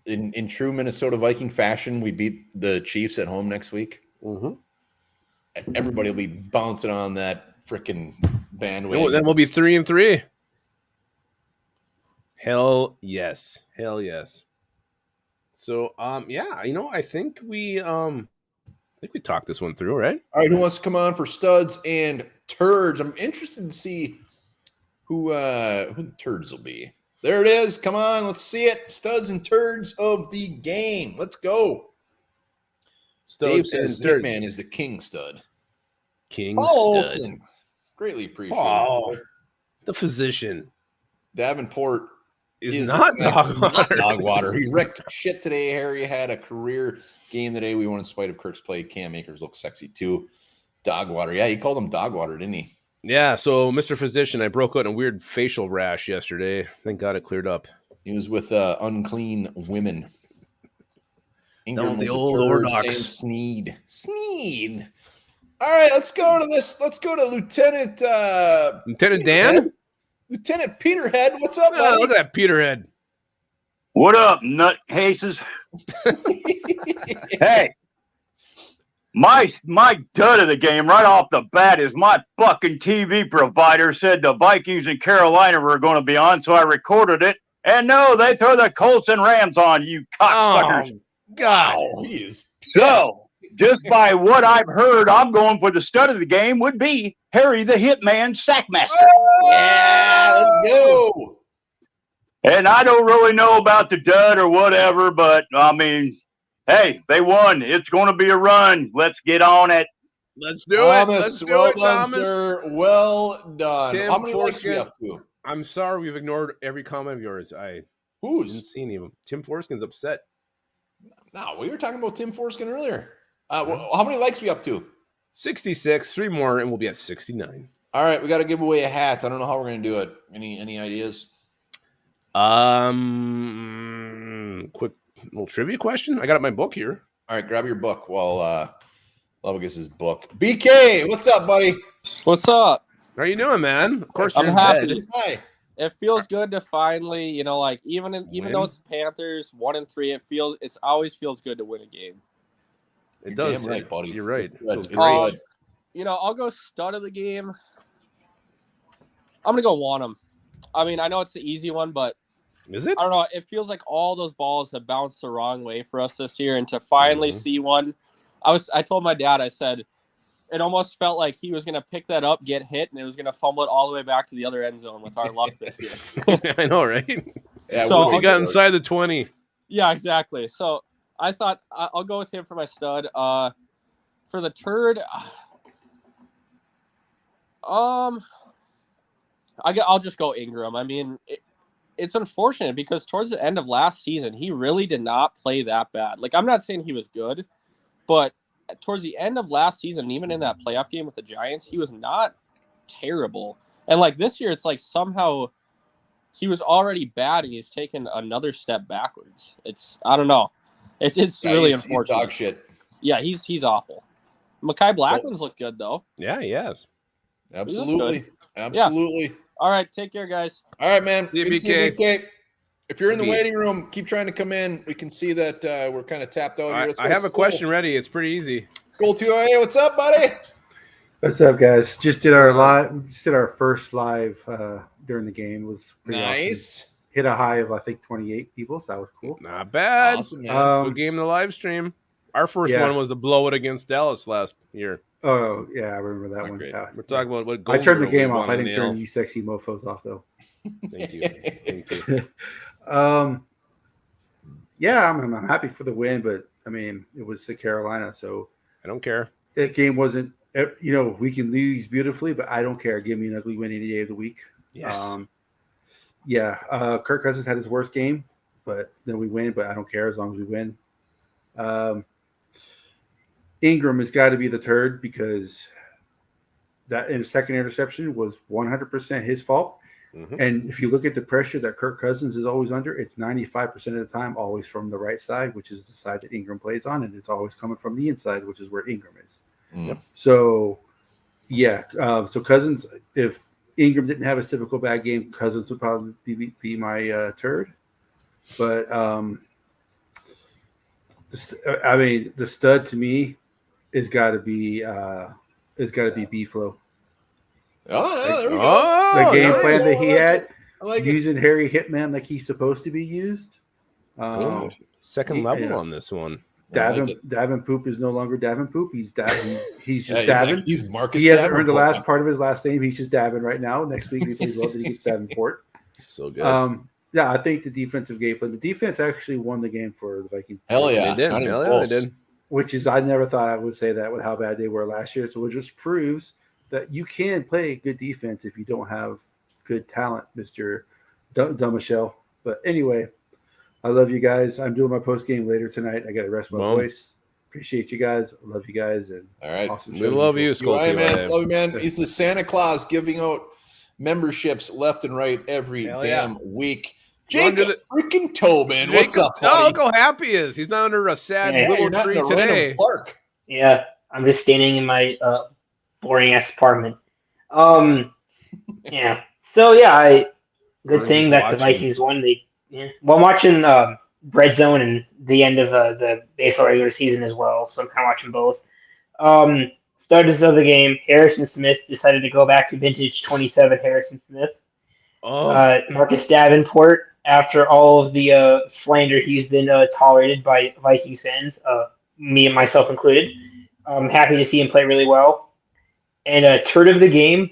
in true Minnesota Viking fashion, we beat the Chiefs at home next week? Mm-hmm. Everybody will be bouncing on that freaking bandwagon. Then we'll be 3-3. Hell yes. Hell yes. So, yeah, I think we talked this one through, right? All right, who wants to come on for studs and turds? I'm interested to see who the turds will be. There it is. Come on, let's see it. Studs and turds of the game. Let's go. Dave says Hitman is the king stud. King Paul stud. Olsen. Greatly appreciated. Oh, the physician. Davenport is not dog water. He wrecked shit today. Harry had a career game today. We won in spite of Kirk's play. Cam Akers looked sexy too. Dog water. Yeah, he called him dog water, didn't he? Yeah, so Mr. Physician, I broke out in a weird facial rash yesterday. Thank God it cleared up. He was with unclean women. Ingram the old Orthodox. Sneed. All right, let's go to this. Let's go to Lieutenant Dan? Lieutenant Peterhead. What's up, buddy? Look at that Peterhead. What up, nut cases? Hey, my dud of the game right off the bat is my fucking TV provider said the Vikings and Carolina were going to be on, so I recorded it. And no, they throw the Colts and Rams on, you cocksuckers. Oh, God. He is So, just by what I've heard, I'm going for the stud of the game would be Harry the Hitman Sackmaster. Yeah, let's go. And I don't really know about the dud or whatever, but, I mean, hey, they won. It's going to be a run. Let's get on it. Let's do Thomas, it. Let's do well it, done, Thomas. sir. Well done. Tim How many likes Forskin. are we up to? I'm sorry we've ignored every comment of yours. I Who's? didn't see any of them. Tim Forskin's upset. No, we were talking about Tim Forskin earlier. How many likes are we up to? 66. 3 more, and we'll be at 69. All right, we got to give away a hat. I don't know how we're going to do it. Any ideas? Quick little trivia question. I got my book here. All right, grab your book while Lubbock gets his book. BK, what's up, buddy? What's up? How are you doing, man? Of course, I'm you're in happy. bed. Hi. It feels good to finally, even though it's Panthers 1-3, it always feels good to win a game. It does. Damn right, buddy. You're right. It's It feels good. great. I'll go stud of the game. I'm gonna go Wanham. I mean, I know it's the easy one, but Is it? I don't know. It feels like all those balls have bounced the wrong way for us this year, and to finally see one, I told my dad, I said, it almost felt like he was gonna pick that up, get hit, and it was gonna fumble it all the way back to the other end zone with our luck this year. I know, right? Yeah, So Once he got inside the 20. Yeah, exactly. So I thought I'll go with him for my stud. For the turd, I'll just go Ingram. I mean, it's unfortunate because towards the end of last season, he really did not play that bad. Like, I'm not saying he was good, but towards the end of last season, even in that playoff game with the Giants, he was not terrible. And like this year, it's like somehow he was already bad and he's taken another step backwards. I don't know. It's really unfortunate. He's dog shit. Yeah, he's awful. Mekhi Blackman's looked good though. Yeah, he has. Absolutely. Absolutely. All right, take care, guys. All right, man. See you, Good to see you, BK. BK. If you're in the waiting room, keep trying to come in. We can see that we're kind of tapped out here. I have a question ready. It's pretty easy. School 208, what's up, buddy? What's up, guys? Just did our first live during the game. It was pretty Nice. awesome. Hit a high of I think 28 people, so that was cool. Not bad. Awesome, man. Good game to live stream. Our first Yeah. one was the blowout against Dallas last year. Oh yeah, I remember that Not one. great. Yeah. We're talking about what I turned the goal game we off. wanna I didn't turn nail. you sexy mofos off though. Thank you. Thank you. Yeah, I'm happy for the win, but I mean it was to Carolina, so I don't care. that game wasn't. We can lose beautifully, but I don't care. Give me an ugly win any day of the week. Yes. Kirk Cousins had his worst game, but then we win. But I don't care as long as we win. Ingram has got to be the turd because that second interception was 100% his fault. Mhm. And if you look at the pressure that Kirk Cousins is always under, it's 95% of the time always from the right side, which is the side that Ingram plays on, and it's always coming from the inside, which is where Ingram is. Yep. So, so Cousins, if Ingram didn't have a typical bad game, Cousins would probably be my turd. But the stud to me is got to be B-Flow. Oh, there we go. Oh, The game nice. plan that he had, I like it. using Harry Hitman like he's supposed to be used. Ooh, second level yeah. on this one. Davin Poop is no longer Davin Poop. He's Davin. He's just Yeah, Davin. he's Marcus. He hasn't Davenport. earned the last part of his last name. He's just Davin right now. Next week, if he plays well, then he gets Davenport. So good. I think the defensive game plan. The defense actually won the game for the Vikings. Hell yeah. They did. Not even Hell yeah, close. they did. Which is, I never thought I would say that with how bad they were last year. So it just proves that you can play good defense if you don't have good talent, Mr. Dummichelle. But anyway, I love you guys. I'm doing my post game later tonight. I got to rest my voice. Appreciate you guys. I love you guys. And all right. Awesome We show. love you, You Skull. are, man. Love you, man. He's the Santa Claus giving out memberships left and right every Hell damn week. You're under Jacob freaking Tobin. What's Jacob, up, buddy? look how happy he is. He's not under a sad Hey. Well, willow you're not tree in a today. random park. Yeah, I'm just standing in my boring ass apartment. Yeah. So yeah, good We're thing just that the watching. Vikings won. Well, I'm watching Red Zone and the end of the baseball regular season as well. So I'm kind of watching both. Studs of the game. Harrison Smith decided to go back to vintage 27 Harrison Smith. Oh, Marcus Davenport, after all of the slander he's been tolerated by Vikings fans, me and myself included. I'm happy to see him play really well. And turd of the game,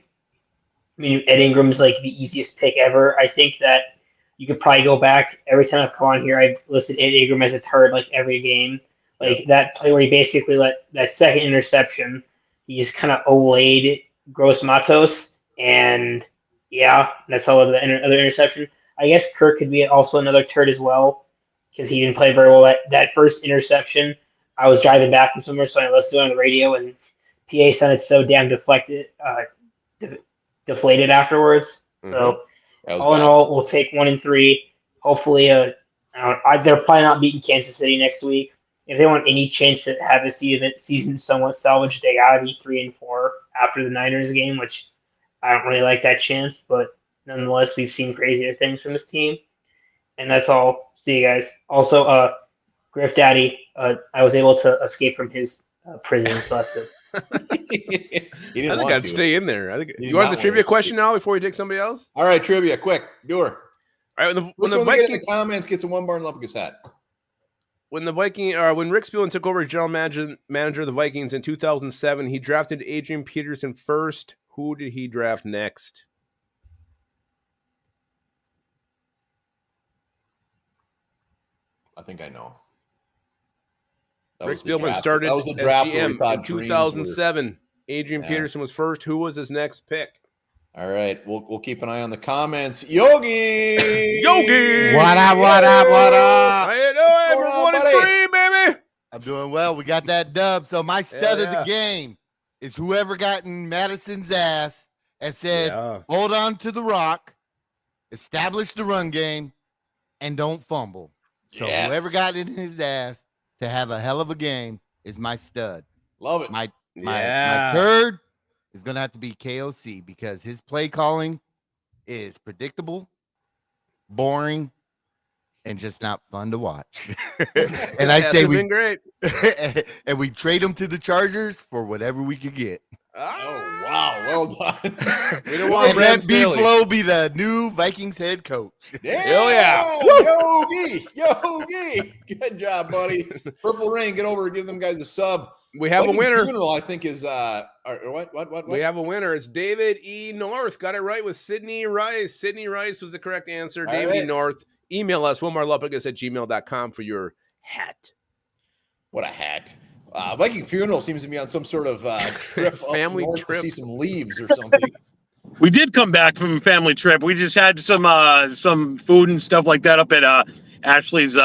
I mean, Ed Ingram's like the easiest pick ever. I think that you could probably go back. Every time I've come on here, I've listed Ed Ingram as a turd like every game. Like that play where he basically let that second interception, he just kind of olayed Gross Matos. And yeah, that's all of the other interception. I guess Kirk could be also another turd as well because he didn't play very well. That first interception, I was driving back from somewhere, so I listened to it on the radio, and PA sounded so damn deflected. deflated afterwards. So That was all in bad. all, we'll take 1-3. Hopefully, they're probably not beating Kansas City next week. If they want any chance to have the season somewhat salvaged, they gotta be 3-4 after the Niners game, which I don't really like that chance. But nonetheless, we've seen crazier things from this team, and that's all. See you guys. Also, Griff Daddy, I was able to escape from his prison, so that's good. He I didn't think want I'd to. stay in there. I think He you did want not the want trivia to question escape. now before we take somebody else. All right, trivia, quick, do her. All right, when Which the one they get in Vikings, the comments gets a one bar Lumpicus hat. when Rick Spielman took over as general manager of the Vikings in 2007, he drafted Adrian Peterson first. Who did he draft next? I think I know. Rick Spielman started That was the as draft where we GM thought in dreams 2007. Adrian Yeah. Peterson was first. Who was his next pick? All right, we'll keep an eye on the comments. Yogi, Yogi! What up, what up, what up? How you doing? going We're on, 1-3, baby. I'm doing well. We got that dub. So my stud of yeah. the game is whoever got in Madison's ass and said, Yeah. hold on to the rock, establish the run game, and don't fumble. So Yes. whoever got in his ass to have a hell of a game is my stud. Love it. My Yeah. third is going to have to be KOC because his play calling is predictable, boring, and just not fun to watch. And I say been great. and we trade him to the Chargers for whatever we could get. Oh wow, well done. We don't want And Brandon let B Staley. Flow be the new Vikings head coach. Yeah, Yogi, good job, buddy. Purple Rain, get over and give them guys a sub. We have Viking a winner. Funeral, I think is what? We have a winner. It's David E. North. Got it right with Sydney Rice. Sydney Rice was the correct answer. All David E. right. North. Email us, wilmarlupigus@gmail.com for your hat. What a hat. Viking Funeral seems to be on some sort of trip Family up north trip. to see some leaves or something. We did come back from a family trip. We just had some food and stuff like that up at Ashley's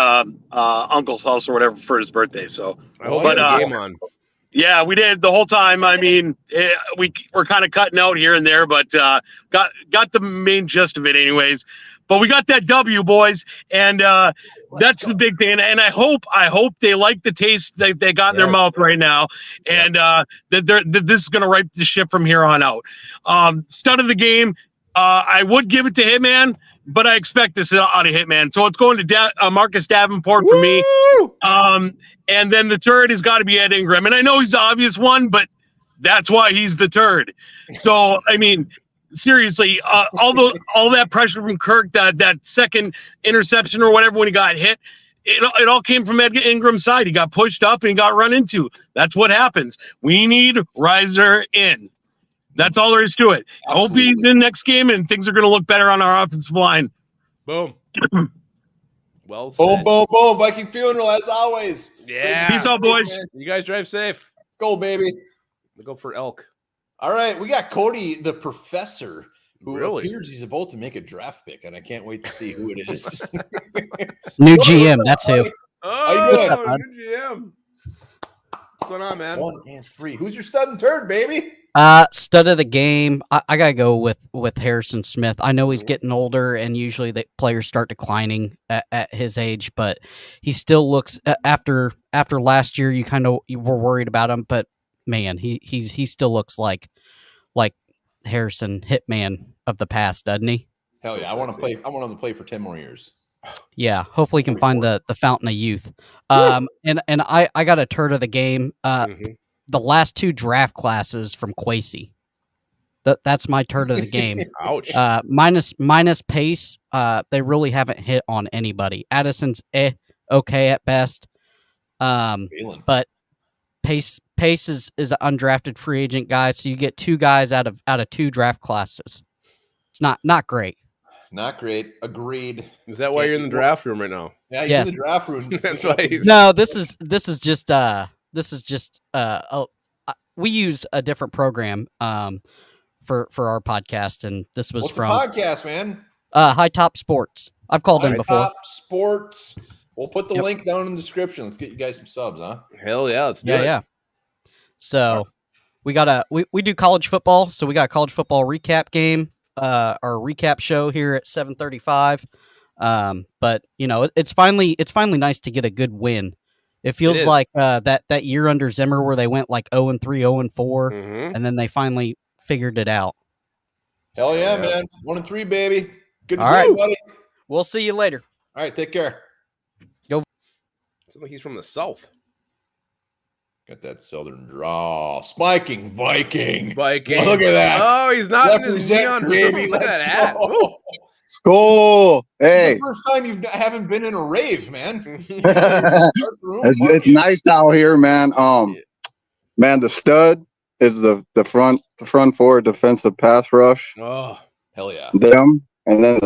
uncle's house or whatever for his birthday. So I hope But, you have a game on. yeah, we did the whole time. I mean, we're kind of cutting out here and there, but got the main gist of it anyways. But we got that W, boys, and that's the big thing. And I hope they like the taste that they got in their Yes. mouth right now, and that this is going to right the ship from here on out. Stud of the game, I would give it to Hitman, but I expect this out of Hitman, so it's going to Marcus Davenport for me. Woo! And then the turd has got to be Ed Ingram, and I know he's the obvious one, but that's why he's the turd. So I mean. Seriously, all that pressure from Kirk, that second interception or whatever when he got hit, it all came from Ed Ingram's side. He got pushed up and he got run into. That's what happens. We need Riser in. That's all there is to it. I hope he's in next game and things are going to look better on our offensive line. Boom. Well said. Boom, boom, boom. Viking Funeral, as always. Yeah. Peace out, boys. Man. You guys drive safe. Let's go, baby. We'll go for elk. All right, we got Cody, the professor, who Really? appears he's about to make a draft pick, and I can't wait to see who it is. New GM, that's who. you doing? Oh, new GM. What's going on, man? 1 and 3. Who's your stud and turd, baby? Stud of the game. I gotta go with Harrison Smith. I know he's getting older, and usually the players start declining at his age, but he still looks after last year. You were worried about him, but man, he still looks like Harrison Hitman of the past, doesn't he? Hell yeah, I want to play. I want him to play for 10 more years. Yeah, hopefully he can find the fountain of youth. And I got a turd of the game. The last two draft classes from Kwesi. That's my turd of the game. Ouch. Minus pace. They really haven't hit on anybody. Addison's okay at best. Thelen. But Pace is an undrafted free agent guy, so you get two guys out of two draft classes. It's not great. Not great. Agreed. Is that why you're in the draft room right now? Yeah, he's Yes. in the draft room. That's why he's... No, this is just we use a different program for our podcast, and this was What's from the podcast, man? High Top Sports. I've called in High before. Top Sports. We'll put the Yep. link down in the description. Let's get you guys some subs, huh? Hell yeah, let's do Yeah, it. yeah. So we got we do college football, so we got a college football recap game, our recap show here at 7:35. But it's finally nice to get a good win. It feels is. like that year under Zimmer where they went like 0-3, 0-4, Mhm. and then they finally figured it out. Hell yeah, Hell yeah. man. 1-3, baby. Good to All see right. you, buddy. We'll see you later. All right, take care. Sounds like he's from the South. Got that southern draw. Spiking Viking. Viking. Look at that. Oh, he's not in his Represent, neon baby. Look at Let's that hat. go. Woo. Skull. Hey, It's the first time you haven't been in a rave, man. it's nice out here, man. Man, the stud is the front forward defensive pass rush. Oh, hell yeah. Them, and then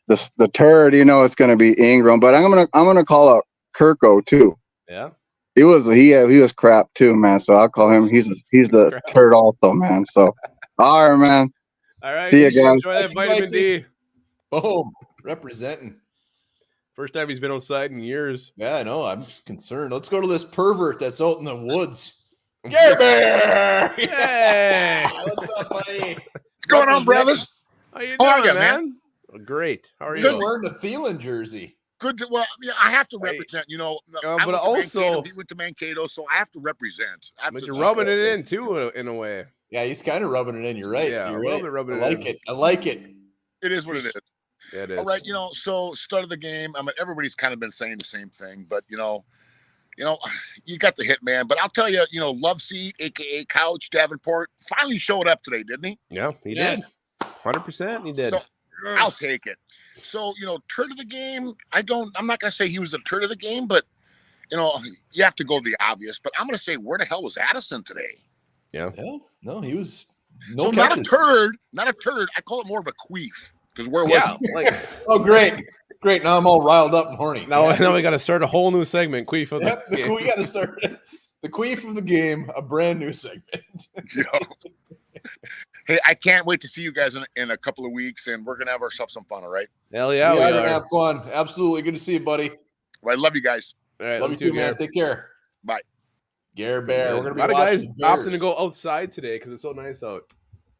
the turd. It's going to be Ingram, but I'm gonna call out Kirko too. yeah. He was crap too, man. So I'll call him. He's the crap. turd also, man. So all right, man. All right. See you guys. Enjoy that vitamin D. Boom. Representing. First time he's been outside in years. Yeah, I know. I'm just concerned. Let's go to this pervert that's out in the woods. Yeah, bear. Hey. What's up, buddy? What's going on, brothers? How you How are doing, ya, man? Oh, great. How are You're you? wearing the Thelen jersey. Good. Well, yeah, I have to represent. I but went to also- Mankato, he went to Mankato, so I have to represent. But you're rubbing it in too, in a way. Yeah, he's kind of rubbing it in. You're right. Yeah, You're a little right. bit rubbing I it like in. it. I like it. It is what it is. Yeah, it is. All right, so start of the game. I mean, everybody's kind of been saying the same thing, but you got the hit man. But I'll tell you, Love Seat, aka Couch Davenport, finally showed up today, didn't he? Yeah, he Yes. did. 100% he did. So, I'll take it. So, turd of the game. I'm not gonna say he was the turd of the game, but you have to go the obvious. But I'm gonna say, where the hell was Addison today? Yeah. No, he was So not a turd, not a turd. I call it more of a queef. Because where was Yeah. he? Like, Oh, great. Great. Now I'm all riled up and horny. now Yeah. we got to start a whole new segment. Queef of Yep, the game. we got to start the queef of the game, a brand new segment. Hey, I can't wait to see you guys in a couple of weeks, and we're gonna have ourselves some fun. All right. Hell yeah, we are are. gonna have fun. Absolutely. Good to see you, buddy. Well, I love you guys. All right, Love you too, man. Take care. Bye. Gare Bear. We're A gonna be lot of guys watching the opting to Bears. go outside today because it's so nice out.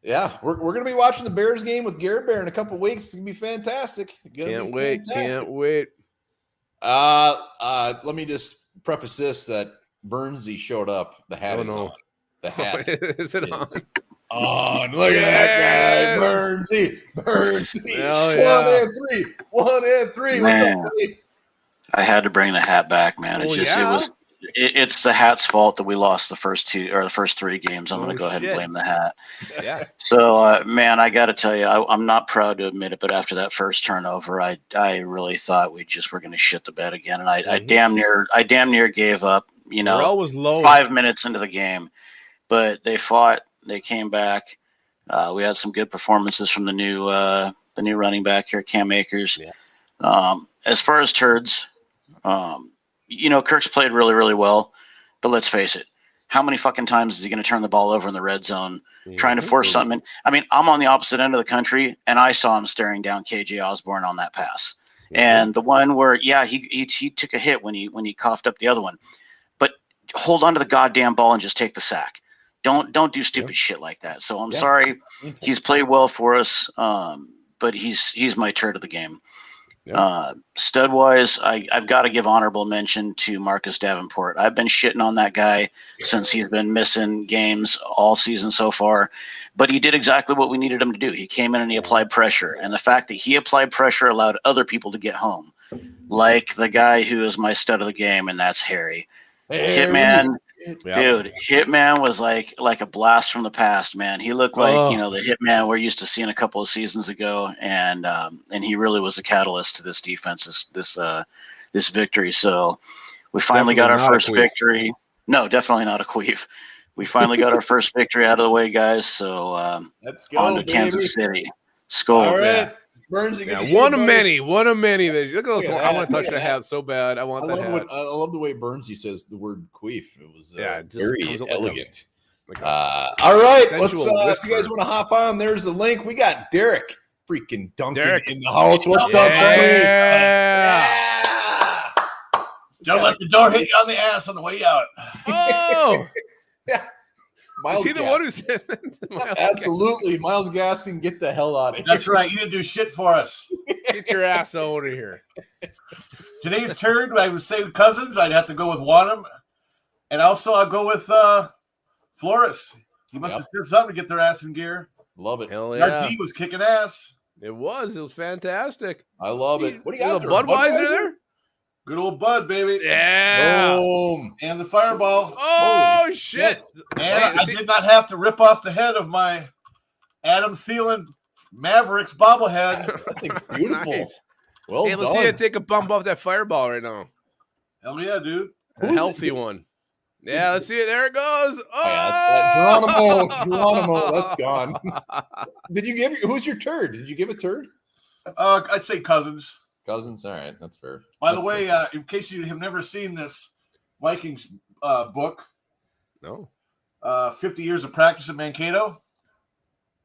Yeah, we're gonna be watching the Bears game with Gare Bear in a couple weeks. It's gonna be fantastic. Can't wait. Can't wait. Let me just preface this that Burnsy showed up. The hat Oh, is no. on. The hat Is it on? is on. Look at that guy, Burnsy. Hell yeah. 1 and 3. What's Man. up, buddy? I had to bring the hat back, man. It's Oh, just yeah? it's the hat's fault that we lost the first 3 games. I'm Oh, going to go ahead shit. and blame the hat. Yeah. So, man, I got to tell you, I'm not proud to admit it, but after that first turnover, I really thought we just were going to shit the bed again, and I Mhm. damn near gave up. Morale was low. 5 minutes into the game, but they fought. They came back. We had some good performances from the new running back here, Cam Akers. Yeah. As far as turds, Kirk's played really, really well, but let's face it. How many fucking times is he going to turn the ball over in the red zone, trying to force something? I mean, I'm on the opposite end of the country, and I saw him staring down KJ Osborne on that pass. And the one where, he took a hit when he coughed up the other one. But hold on to the goddamn ball and just take the sack. Don't do stupid shit like that. So I'm sorry. He's played well for us, but he's my turd of the game. Stud wise, I've got to give honorable mention to Marcus Davenport. I've been shitting on that guy since he's been missing games all season so far, but he did exactly what we needed him to do. He came in and he applied pressure, and the fact that he applied pressure allowed other people to get home, like the guy who is my stud of the game, and that's Harry. Hitman. Dude, Hitman was like a blast from the past, man. He looked like the Hitman we're used to seeing a couple of seasons ago, and he really was a catalyst to this defense, this victory. So we finally got our first victory. No, definitely not a queef. We finally got our first victory out of the way, guys. So let's go, on to Kansas City. Skull. All right. Burns, one of many. Look at those. I want to touch the hat so bad. I want that hat. I love the way Burnsy says the word queef. It was it just very comes out elegant. all right, let's. If you guys want to hop on, there's the link. We got Derek freaking Duncan in the house. What's up, buddy? Yeah. Don't let the door hit you on the ass on the way out. Oh, yeah. Miles he the Gaskin. one who said Miles Absolutely. Miles Gaskin, get the hell out of here. That's right. You didn't do shit for us. Get your ass over here. Today's turd, I would say Cousins. I'd have to go with Wanham. And also, I'll go with Flores. He must have said something to get their ass in gear. Love it. Hell yeah. RT was kicking ass. It was fantastic. I love it. What do you got there? Budweiser there? Good old Bud, baby. Yeah. Boom. And the Fireball. Oh, shit. And I did not have to rip off the head of my Adam Thelen Mavericks bobblehead. That thing's beautiful. Nice. Well hey, let's done. see you take a bump off that Fireball right now. Hell yeah, dude. A healthy one. Yeah, let's see it. There it goes. Oh, Geronimo, that's gone. Did you give? Who's your turd? Did you give a turd? I'd say Cousins. Cousins. All right, that's fair. By the way, in case you have never seen this Vikings book, no, 50 years of practice at Mankato.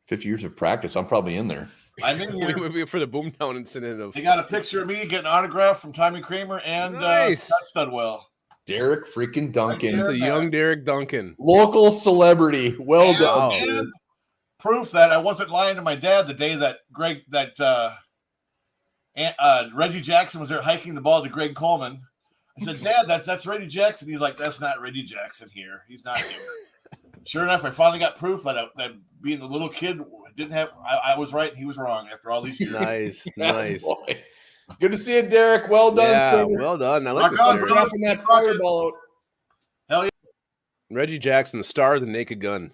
50 years of practice. I'm probably in there. I'm in here. We would be for the boomtown incident of. They got a picture of me getting an autograph from Tommy Kramer and Nice. Scott Studwell. Derek freaking Duncan. Just a young Derek Duncan. Local celebrity. Well And- done. and proof that I wasn't lying to my dad the day that Reggie Jackson was there hiking the ball to Greg Coleman. I said, Dad, that's Reggie Jackson. He's like, that's not Reggie Jackson here. He's not here. Sure enough, I finally got proof that being the little kid didn't have. I was right and he was wrong after all these years. Nice, Yeah, nice. boy. Good to see you, Derek. Well done, Yeah, sir. well done. I like Rock on, this. bro. Dropping that Fireball out. Reggie Jackson, the star of the Naked Gun.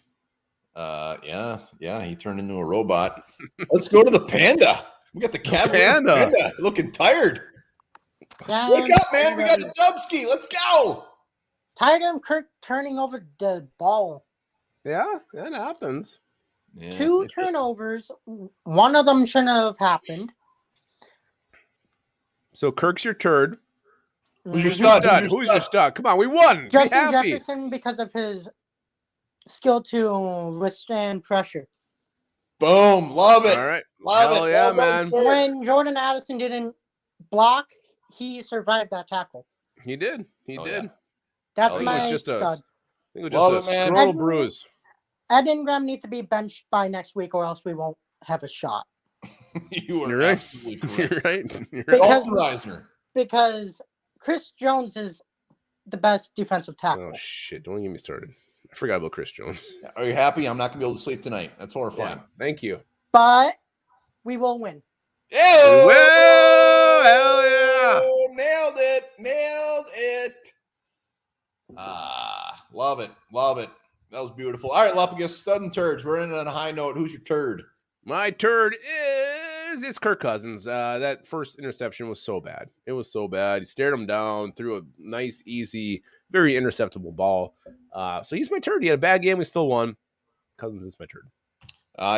Yeah, he turned into a robot. Let's go to the Panda. We got the Panda. looking tired. Yeah, Wake up, man. We got the Dubsky. Let's go. tired of Kirk turning over the ball. Yeah, that happens. Yeah. 2 turnovers. One of them shouldn't have happened. So Kirk's your turd. Who's your Who's stud? Who's your stud? Come on, we won. Be Justin happy. Jefferson, because of his skill to withstand pressure. Boom. Love it. All right. Love Hell it. yeah, Well done, man. sir. When Jordan Addison didn't block, he survived that tackle. He did. He Oh, did. yeah. That's Oh, yeah. my Just a- stud. I think it Love was it, just a man. scroll Ed- bruise. Ed Ingram needs to be benched by next week, or else we won't have a shot. You are You're right. absolutely You're correct. right. You're right. Because- Dalton Reisner. Because Chris Jones is the best defensive tackle. Oh shit! Don't get me started. I forgot about Chris Jones. Are you happy? I'm not gonna be able to sleep tonight. That's horrifying. Yeah, thank you. But we will win. Ew! Well, hell yeah! Oh, nailed it. Love it. That was beautiful. All right, Lapagus, stud and turds. We're in on a high note. Who's your turd? My turd it's Kirk Cousins. That first interception was so bad. It was so bad. He stared him down, threw a nice, easy, very interceptable ball. So he's my turd. He had a bad game. We still won. Cousins is my turd.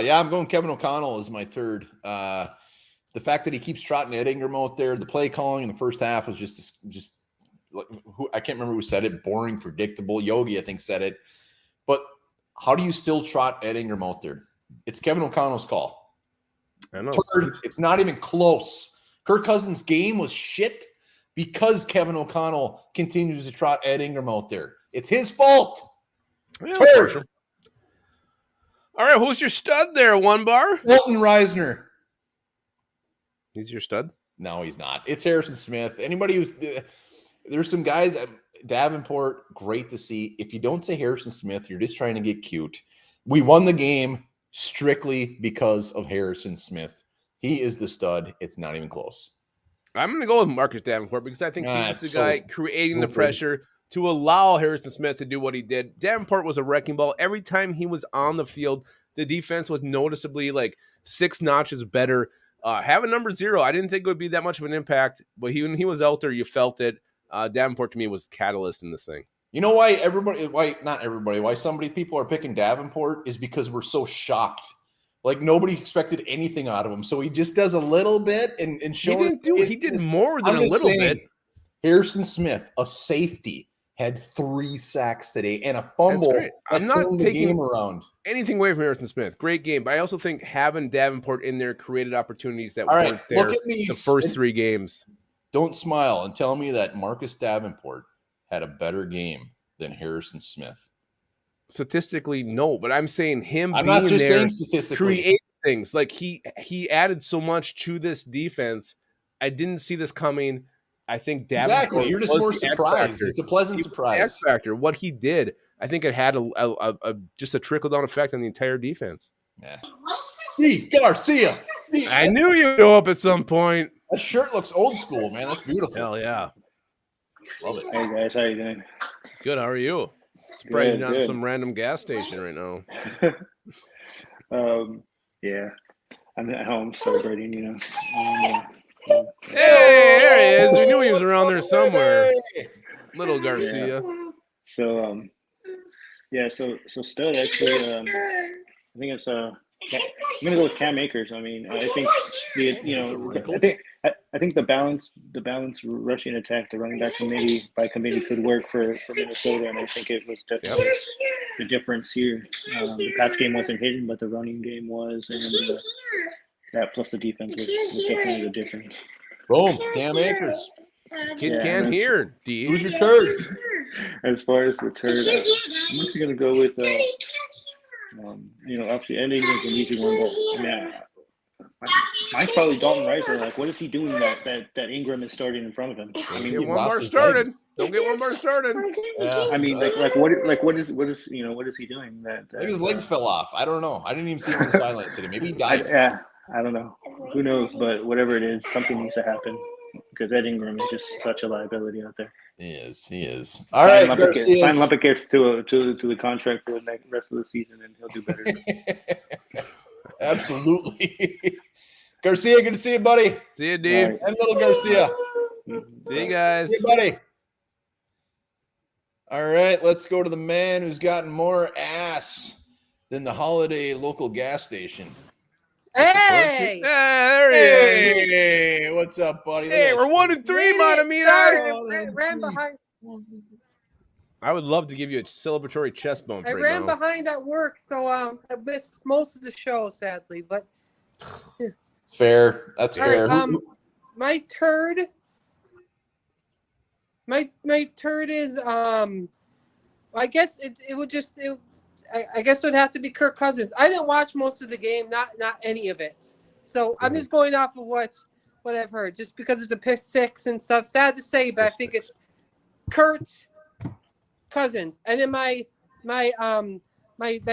Yeah, I'm going Kevin O'Connell as my turd. The fact that he keeps trotting Ed Ingram out there, the play calling in the first half was just I can't remember who said it. Boring, predictable. Yogi, I think, said it. But how do you still trot Ed Ingram out there? It's Kevin O'Connell's call. I know. Turd, it's not even close. Kirk Cousins' game was shit because Kevin O'Connell continues to trot Ed Ingram out there. It's his fault. Yeah, Turd. partial. All right, who's your stud there, one bar? Colton Reisner. He's your stud? No, he's not. It's Harrison Smith. Anybody who's there's some guys, Davenport, great to see. If you don't say Harrison Smith, you're just trying to get cute. We won the game strictly because of Harrison Smith. He is the stud. It's not even close. I'm going to go with Marcus Davenport because I think he's the guy creating the stupid. pressure to allow Harrison Smith to do what he did. Davenport was a wrecking ball. Every time he was on the field, the defense was noticeably like 6 notches better. Having number 0, I didn't think it would be that much of an impact, but when he was out there, you felt it. Davenport to me was catalyst in this thing. You know why why people are picking Davenport is because we're so shocked. Like nobody expected anything out of him. So he just does a little bit and showing He did more than a little bit. Harrison Smith, a safety, had 3 sacks today and a fumble. That's great. I'm not turned the taking game around. anything away from Harrison Smith. Great game. But I also think having Davenport in there created opportunities that All right, weren't there look at me. the first 3 games. Don't smile and tell me that Marcus Davenport had a better game than Harrison Smith. Statistically, no, but I'm saying him I'm being not just there saying statistically. create things. Like he added so much to this defense. I didn't see this coming. I think Davenport Exactly. You're just was more the X surprised. factor. It's a pleasant He was the surprise. X factor. What he did, I think it had just a trickle down effect on the entire defense. Yeah. See, Garcia. See, I knew you'd go up at some point. that shirt looks old school, man. That's beautiful. Hell yeah. Love it. Hey guys, how you doing? Good. How are you? Surprised you're not in Good. some random gas station right now. Yeah, I'm at home celebrating. Hey, there he is. We knew he was around there somewhere. Little Garcia. So so stud actually. I think it's I'm gonna go with Cam Akers. I mean, I think I think the balance rushing attack, the running back committee could work for Minnesota, and I think it was definitely the difference here. The pass game wasn't hidden, but the running game was, and that plus the defense was definitely the difference. Boom, Cam Akers. Kid can hear. D. Who's your turd? As far as the turd, I'm actually gonna go with after ending is an easy one, but mine's probably Dalton Reiser. Like, what is he doing that Ingram is starting in front of him? I mean, Get one more started. Don't get one more started. Yeah. I mean, what is he doing? I think his legs fell off. I don't know. I didn't even see him on the sideline sitting. Maybe he died. I don't know. Who knows? But whatever it is, something needs to happen because Ed Ingram is just such a liability out there. He is. All right, Garcia. Sign Lupicus to the contract for the rest of the season, and he'll do better. Absolutely. Garcia, good to see you, buddy. See you, dude. Right. And little Garcia. See you guys. See you, buddy. All right, let's go to the man who's gotten more ass than the holiday local gas station. Hey! There he is. Hey, what's up, buddy? Hey, we're 1-3, Monamina. I ran behind. I would love to give you a celebratory chest bump I right ran now. behind at work, so I missed most of the show, sadly. But It's fair. That's fair. Right, my turd. My turd is I guess it would just I guess it would have to be Kirk Cousins. I didn't watch most of the game, not any of it. So I'm just going off of what I've heard, just because it's a pick six and stuff. Sad to say, but I think it's Kurt Cousins. And then my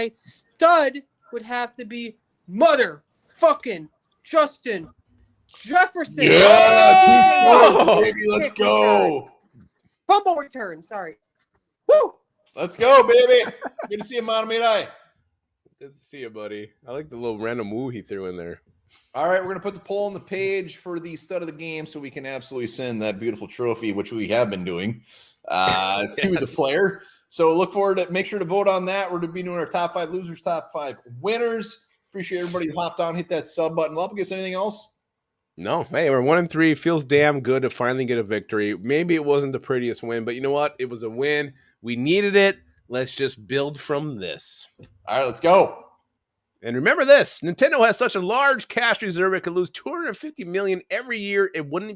stud would have to be motherfucking Justin Jefferson. Yeah, baby, let's go. Fumble return, sorry. Woo! Let's go, baby. Good to see you, Monamina. Good to see you, buddy. I like the little random woo he threw in there. All right, we're going to put the poll on the page for the stud of the game so we can absolutely send that beautiful trophy, which we have been doing, to the Flair. So look forward to, make sure to vote on that. We're going to be doing our top 5 losers, top 5 winners. Appreciate everybody who hopped on, hit that sub button. Lupicus, anything else? No, hey, we're 1-3. Feels damn good to finally get a victory. Maybe it wasn't the prettiest win, but you know what? It was a win. We needed it. Let's just build from this. All right, let's go. And remember this, Nintendo has such a large cash reserve it could lose $250 million every year. It wouldn't